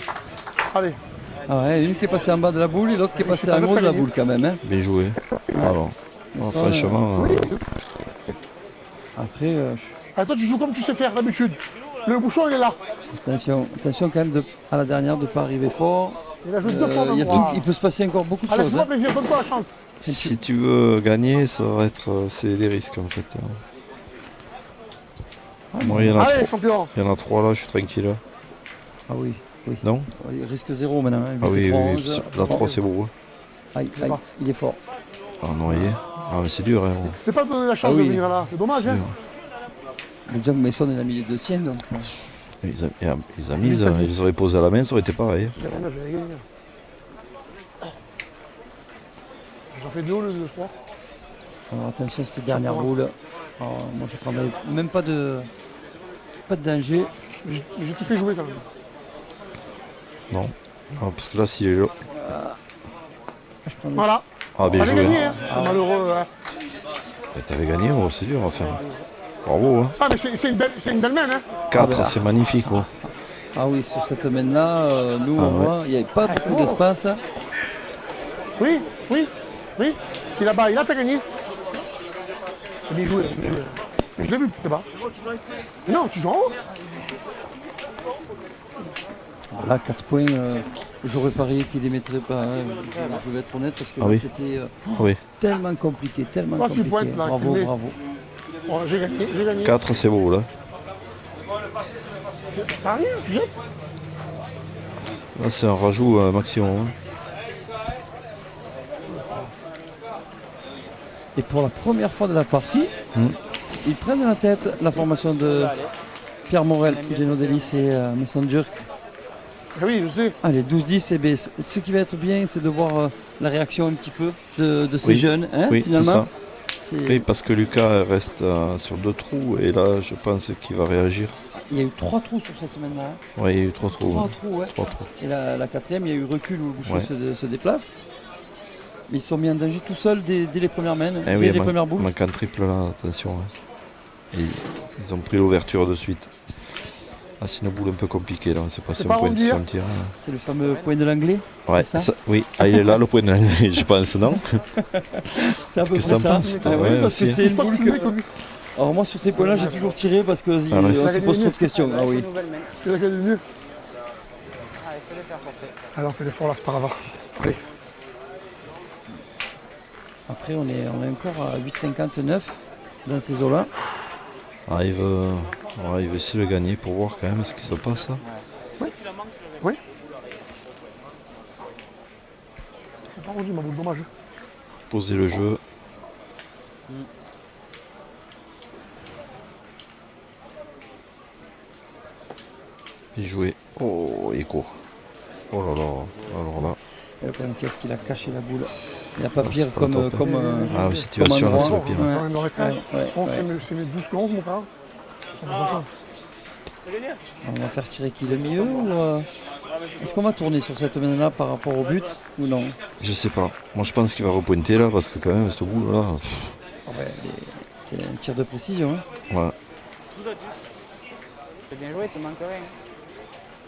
Allez. Ah ouais, une qui est passée en bas de la boule et l'autre qui est passée c'est en pas haut de la gagné. boule quand même. Hein. Bien joué. Alors, Mais ça, franchement, Après, Ah, toi, tu joues comme tu sais faire d'habitude. Le bouchon, il est là. attention quand même à la dernière de ne pas arriver fort. Il a joué deux fois, Il, y a même. tout- il peut se passer encore beaucoup de Allez, choses. fais-moi Hein. plaisir, donne-toi la chance. si tu veux gagner, ça va être, c'est des risques en fait. Moi, il y en a Allez, trois. champion. Il y en a trois là, je suis tranquille. Ah oui. Non? Il risque 0 maintenant. Hein. Ah 8 et oui, 3, oui, 11. la 3 c'est beau. Hein. Aïe, il est fort. Ah, noyé. Ah, mais c'est dur. Hein. C'est pas donné la chance Ah oui. de venir là. C'est dommage, hein. Mais disons que Mason est la milieu de sienne, donc. Ils amusent, ils auraient posé à la main, ça aurait été pareil. J'avais gagné. J'en fais 2 ou le 3. Alors attention, cette dernière boule. Alors, moi je prendrais même pas de danger. J'ai tout fait jouer quand même. Non. Non, parce que là, s'il est là. Je prendrais- Voilà. Ah, bien Allez, joué. gagné, Hein. hein. C'est malheureux, hein. Et t'avais gagné, oh, c'est dur à faire. Bravo. Hein. Ah, mais c'est une belle main, hein. 4, c'est magnifique. Oh. Ah oui, sur cette main-là, nous Ah on ouais. voit, il n'y avait pas beaucoup d'espace. Oui. Si là-bas, il a, t'as gagné. C'est bien joué. Je l'ai vu, t'es bas. Non, tu joues en haut. Alors là, 4 points, j'aurais parié qu'il les mettrait pas. Hein. Je vais être honnête parce que Ah là, oui. c'était Oui. tellement compliqué, tellement Moi, s'il compliqué. pointe, là, Bravo, qu'il met. bravo. Bon, j'ai gagné. 4, c'est beau là. Ça arrive, tu jettes. Là, c'est un rajout maximum. Hein. Et pour la première fois de la partie, ils prennent la tête la formation de Pierre Morel, Geno Delis et Mason Durk. Ah oui, je sais. Allez, 12-10, et bien, ce qui va être bien, c'est de voir la réaction un petit peu de ces Oui. jeunes, hein, Oui, c'est finalement. ça. C'est- Oui, parce que Lucas reste sur 2 trous et là, je pense qu'il va réagir. Il y a eu 3 trous sur cette main-là. Hein. Oui, il y a eu 3 trous. 3 hein. trous, ouais. 3 trous. Et la quatrième, il y a eu recul où le bouchon Ouais. se déplace. Mais ils se sont mis en danger tout seuls dès les premières mains, Eh dès oui, les premières boules. manque un triple là, attention. Hein. Et ils ont pris l'ouverture de suite. Ah, c'est une boule un peu compliquée là, c'est pas si C'est on pas pointe arrondi, sur hein. un tir. Hein. C'est le fameux point de l'anglais. Ouais, c'est ça oui, ah, il est là le point de la je pense, non? C'est à peu Qu'est-ce près que t'en ça. penses, toi? Ah oui, Ouais, parce que aussi. c'est une C'est pas boule plus que... que lui. Alors moi sur ces points-là, j'ai toujours tiré parce qu'on ouais. se pose trop de questions. Ah oui. Nouvelle main. Tu as gagné le mieux. Allez, fais-le faire forcer. Allez, on fait l'effort là, c'est pas grave. Allez. Après, on est encore à 8,59 dans ces eaux-là. Ah, il veut essayer de le gagner pour voir quand même ce qui se passe. Là. Oui. C'est pas rendu ma boule, dommage. Poser le jeu. Bien joué. Oh, il court. Oh là là. Alors là. Et le problème, qu'est-ce qu'il a caché la boule. Il n'y a pas Ah, pire c'est pas le top. Ah oui, situation là, c'est le pire. Quand même, aurait fait. Ouais, Bon, ouais. c'est mes 12 11, mon frère. Ils sont pas contents. On va faire tirer qui le mieux ou est-ce qu'on va tourner sur cette main-là par rapport au but ou non? Je sais pas. Moi je pense qu'il va repointer là parce que quand même ce bout là. Ah ouais, c'est un tir de précision. Hein. Ouais. C'est bien joué, il te manque rien.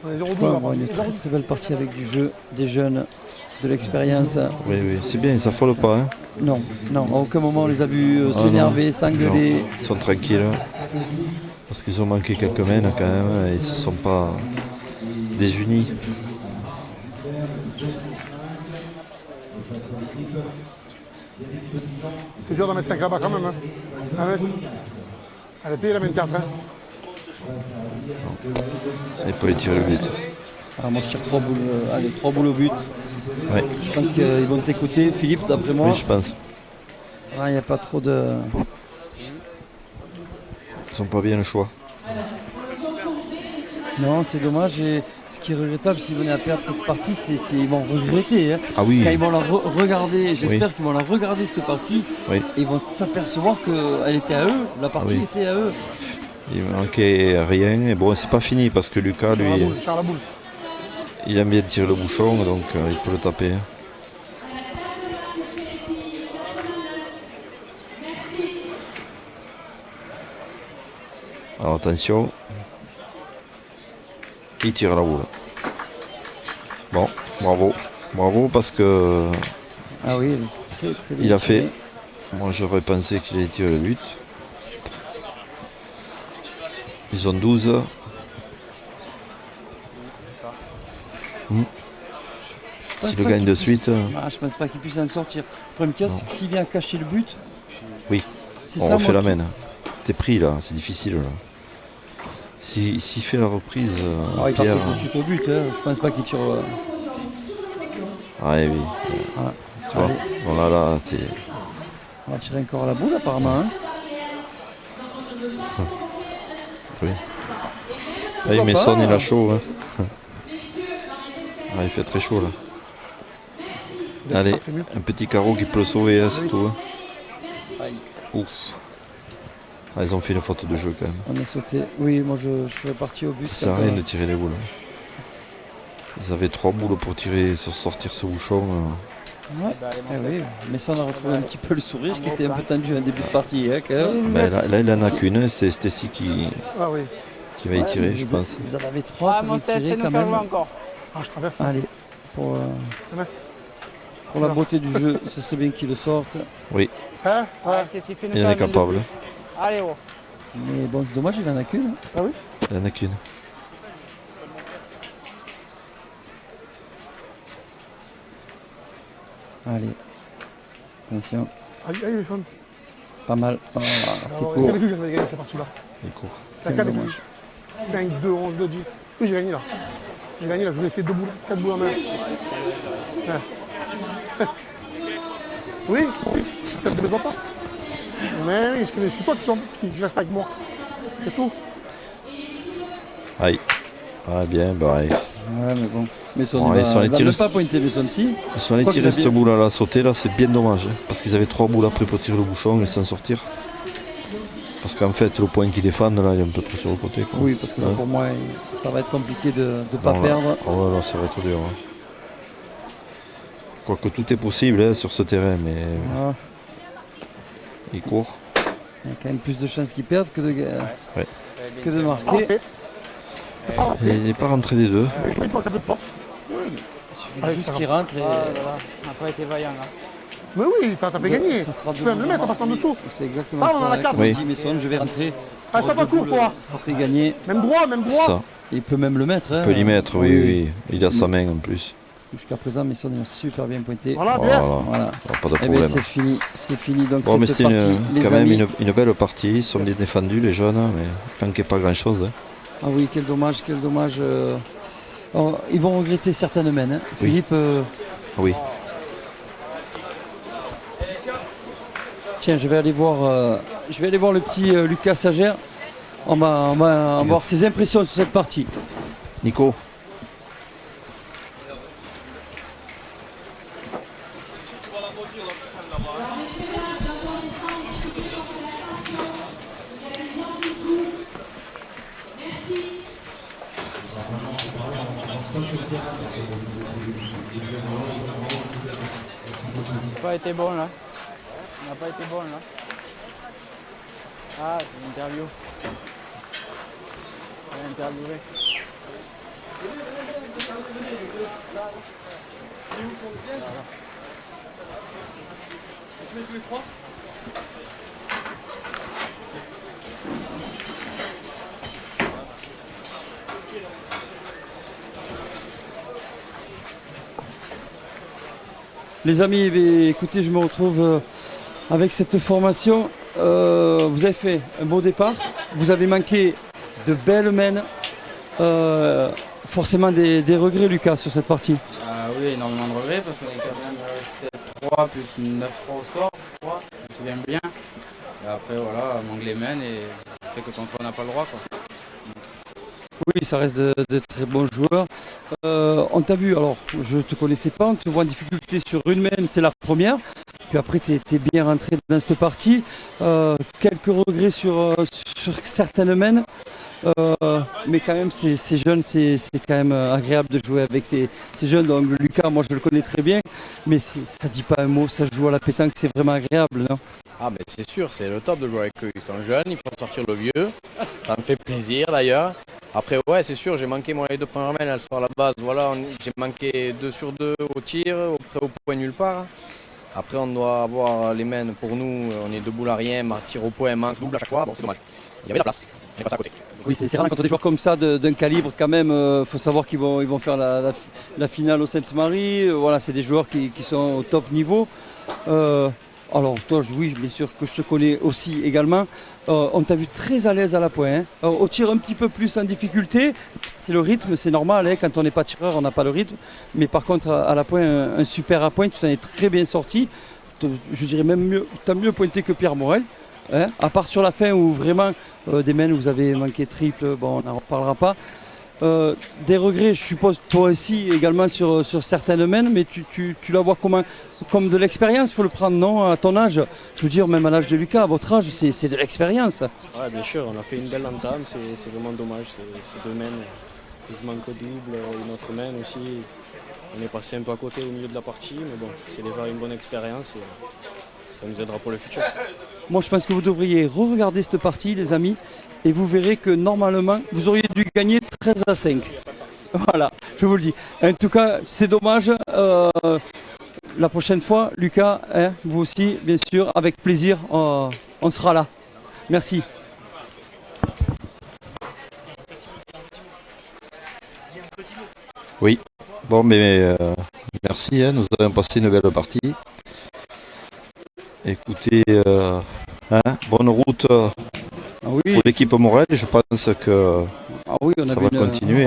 On est On 0-12 va là. avoir une très très belle partie avec du jeu des jeunes de l'expérience. Oui, oui, c'est bien, ils s'affolent pas. Hein. Non, non, à aucun moment on les a vus s'énerver, s'engueuler. Non, ils sont tranquilles. Parce qu'ils ont manqué quelques mènes quand même, et ils ne se sont pas désunis. C'est dur d'en mettre 5 là-bas quand même. Hein. Elle a payé la 24. Hein. Et pour les tirer le but. Alors moi je tire 3 boules, allez, 3 boules au but. Ouais. Je pense qu'ils vont t'écouter, Philippe, d'après moi. Oui, je pense. Il n'y a pas trop de... Ils sont pas bien le choix. Non, c'est dommage. Et ce qui est regrettable, s'ils venaient à perdre cette partie, c'est qu'ils vont regretter. Hein. Ah oui. Quand ils vont la regarder, j'espère Oui. qu'ils vont la regarder cette partie, Oui. et ils vont s'apercevoir qu'elle était à eux, la partie Oui. était à eux. Il manquait rien. Et bon, c'est pas fini parce que Lucas, lui, Charles la boule. il aime bien tirer le bouchon, donc il peut le taper. Alors attention. Il tire la boule. Bon, bravo. Bravo parce que Ah oui, très très bien. il a fait. Moi j'aurais pensé qu'il allait tirer le but. Ils ont 12. Je pense S'il le pas gagne qu'il de puisse- suite. Ah, je pense pas qu'il puisse en sortir. Le problème qu'il y a, c'est que s'il vient cacher le but, Oui, c'est on ça, refait moi, la main. T'es pris là, c'est difficile là. S'il fait la reprise, Ah, il part Pierre. tout de suite au but, hein. Je pense pas qu'il tire. Ah oui. Voilà. Tu vois. Allez. Bon là, t'es. On va tirer encore la boule apparemment. Hein. Oui. Ah, il met son, il a chaud. Hein. Ah, il fait très chaud là. Allez, un petit carreau qui peut le sauver, hein, c'est tout. Hein. Ouf. Ah, ils ont fait une faute de jeu quand même. On a sauté. Oui, moi je suis reparti au but. Ça sert à rien de tirer les boules. Ils avaient 3 boules pour tirer, sortir ce bouchon. Ouais. Eh oui, mais ça on a retrouvé un petit peu le sourire qui était un peu tendu en début de partie. Hein, quand même. Ben, là, il en a qu'une, c'est Stécie Ah oui. qui va y tirer, je pense. Vous en avez 3 Ah, pour mon y test, tirer c'est quand nous faire même. jouer encore. Ah, je traverse. Allez, pour la beauté du jeu, ce serait bien qu'il le sorte. Oui, Hein ouais. Ah, c'est fait nous il en faire est une de capable. plus. Allez, oh. Mais bon, c'est dommage, il en a qu'une. Hein. Ah oui. Il en a qu'une. Allez, attention, Aïe, aïe, le fun. pas mal. Ah, c'est Alors, court. quel but j'avais gagné cette partie-là? Il court. La 4 5, 2, 11, 2, 10. Oui, j'ai gagné là. J'ai gagné là, je vous ai fait 2 boules, 4 boules en main. Ouais. Oui, peut-être de mes enfants. Mais oui, c'est toi qui reste pas avec moi. C'est tout. Aïe. Ah bien, pareil. Ouais, mais bon. Mais son Bon, il ils sont allés va tirer- même pas pointer mais son si. Ils sont allés Quoi tirer qu'il a cette bien- boule là, sauter là, c'est bien dommage. Hein, parce qu'ils avaient 3 boules après pour tirer le bouchon et s'en sortir. Parce qu'en fait, le point qu'ils défendent là, il est un peu trop sur le côté. Quoi. Oui, parce que là, Ouais. pour moi, ça va être compliqué de ne pas Non, là- perdre. Oh là, là, ça va être dur. Hein. Quoique tout est possible hein, sur ce terrain, mais Ah, il court. il y a quand même plus de chances qu'ils perdent que de, Ouais. que de marquer. Et il n'est pas rentré des deux. Je ne pas un peu de force. Il suffit juste qu'il rentre et Ah, voilà. On n'a pas été vaillant là. Mais oui, t'as fait gagner. ça sera Tu peux me le mettre en passant dessous. C'est exactement Ah, on en a ça. quatre. Comme Oui. dit Messon, je vais rentrer. Ah, ça va court, toi. Frapper, gagner. Même droit, même droit. Ça. Il peut même le mettre. Hein. Il peut l'y mettre, oui, oui. Il a sa main en plus. Parce que jusqu'à présent, Messon il a super bien pointé. Voilà, Voilà. bien. Voilà. Alors, pas de Eh bien, problème. c'est fini. C'est fini. Donc, Bon, mais cette c'était partie, les quand même amis. une belle partie. Ils sont bien défendus, les jeunes, mais il manquait pas grand-chose. Hein. Ah oui, quel dommage, quel dommage. Oh, ils vont regretter certaines mènes. Hein. Oui. Philippe, Oui. tiens, je vais aller voir le petit Lucas Sagère. On va voir ses impressions sur cette partie. Nico. On n'a pas été bon là. On n'a pas été bon là. Ah, c'est une interview. On va interviewer. Les amis, eh bien, écoutez, je me retrouve avec cette formation. Vous avez fait un beau départ. Vous avez manqué de belles mènes. Forcément des regrets, Lucas, sur cette partie. Oui, énormément de regrets parce qu'on est quand même 7-3 plus 9-3 au score, je crois, je me souviens bien. Et après, voilà, on manque les mains et c'est que contre on n'a pas le droit, quoi. Oui, ça reste de très bons joueurs. On t'a vu, alors je ne te connaissais pas, on te voit en difficulté sur une main, c'est la première. Puis après, tu es bien rentré dans cette partie. Quelques regrets sur certaines mains. Mais quand même, ces jeunes, c'est quand même agréable de jouer avec ces jeunes. Donc Lucas, moi je le connais très bien, mais ça ne dit pas un mot, ça joue à la pétanque, c'est vraiment agréable, non? Ah ben c'est sûr, c'est le top de jouer avec eux. Ils sont jeunes, ils font sortir le vieux. Ça me fait plaisir d'ailleurs. Après ouais, c'est sûr, j'ai manqué moi les 2 premières mains, elles sont à la base. Voilà, j'ai manqué 2 sur 2 au tir, au point nulle part. Après on doit avoir les mains pour nous, on est debout à rien, tir au point, manque, double à chaque fois, bon c'est dommage. Il y avait de la place, on est passé à côté. Oui, c'est rare quand on a des joueurs comme ça d'un calibre quand même. Faut savoir qu'ils vont faire la finale au Sainte-Marie. Voilà, c'est des joueurs qui sont au top niveau. Alors toi, oui, bien sûr que je te connais aussi également. On t'a vu très à l'aise à la pointe. Hein. Au tir un petit peu plus en difficulté. C'est le rythme, c'est normal. Hein. Quand on n'est pas tireur, on n'a pas le rythme. Mais par contre, à la pointe, un super à pointe, tu t'en es très bien sorti. Je dirais même mieux, tu as mieux pointé que Pierre Morel. Hein, à part sur la fin où vraiment des mains où vous avez manqué triple, bon on n'en reparlera pas. Des regrets, je suppose toi aussi également sur certaines mains, mais tu la vois comment? Comme de l'expérience, il faut le prendre, non? À ton âge, je veux dire même à l'âge de Lucas, à votre âge, c'est de l'expérience. Ouais, bien sûr, on a fait une belle entame, c'est vraiment dommage, ces 2 mains, il manque au double, une autre main aussi. On est passé un peu à côté au milieu de la partie, mais bon, c'est déjà une bonne expérience et ça nous aidera pour le futur. Moi, je pense que vous devriez re-regarder cette partie, les amis, et vous verrez que normalement, vous auriez dû gagner 13-5. Voilà, je vous le dis. En tout cas, c'est dommage. La prochaine fois, Lucas, hein, vous aussi, bien sûr, avec plaisir, on sera là. Merci. Oui, bon, mais merci, hein, nous avons passé une belle partie. Écoutez, bonne route pour l'équipe Morel, je pense que ça va continuer,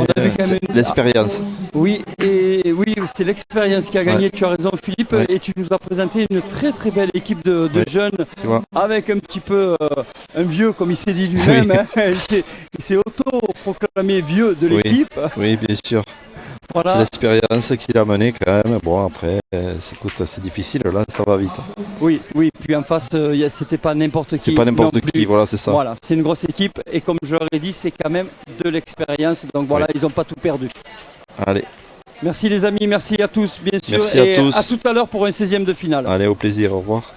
l'expérience. Oui, et oui, c'est l'expérience qui a gagné, tu as raison Philippe, et tu nous as présenté une très très belle équipe de jeunes, avec un petit peu un vieux, comme il s'est dit lui-même, hein, il s'est auto-proclamé vieux de l'équipe. Oui, bien sûr. Voilà. C'est l'expérience qu'il a menée quand même. Bon, après, c'est difficile, là, ça va vite. Oui, puis en face, c'était pas n'importe qui. C'est pas n'importe qui, voilà, c'est ça. Voilà, c'est une grosse équipe, et comme je leur ai dit, c'est quand même de l'expérience. Donc voilà, ils n'ont pas tout perdu. Allez. Merci les amis, merci à tous, bien sûr. Merci à tous. À tout à l'heure pour un 16e de finale. Allez, au plaisir, au revoir.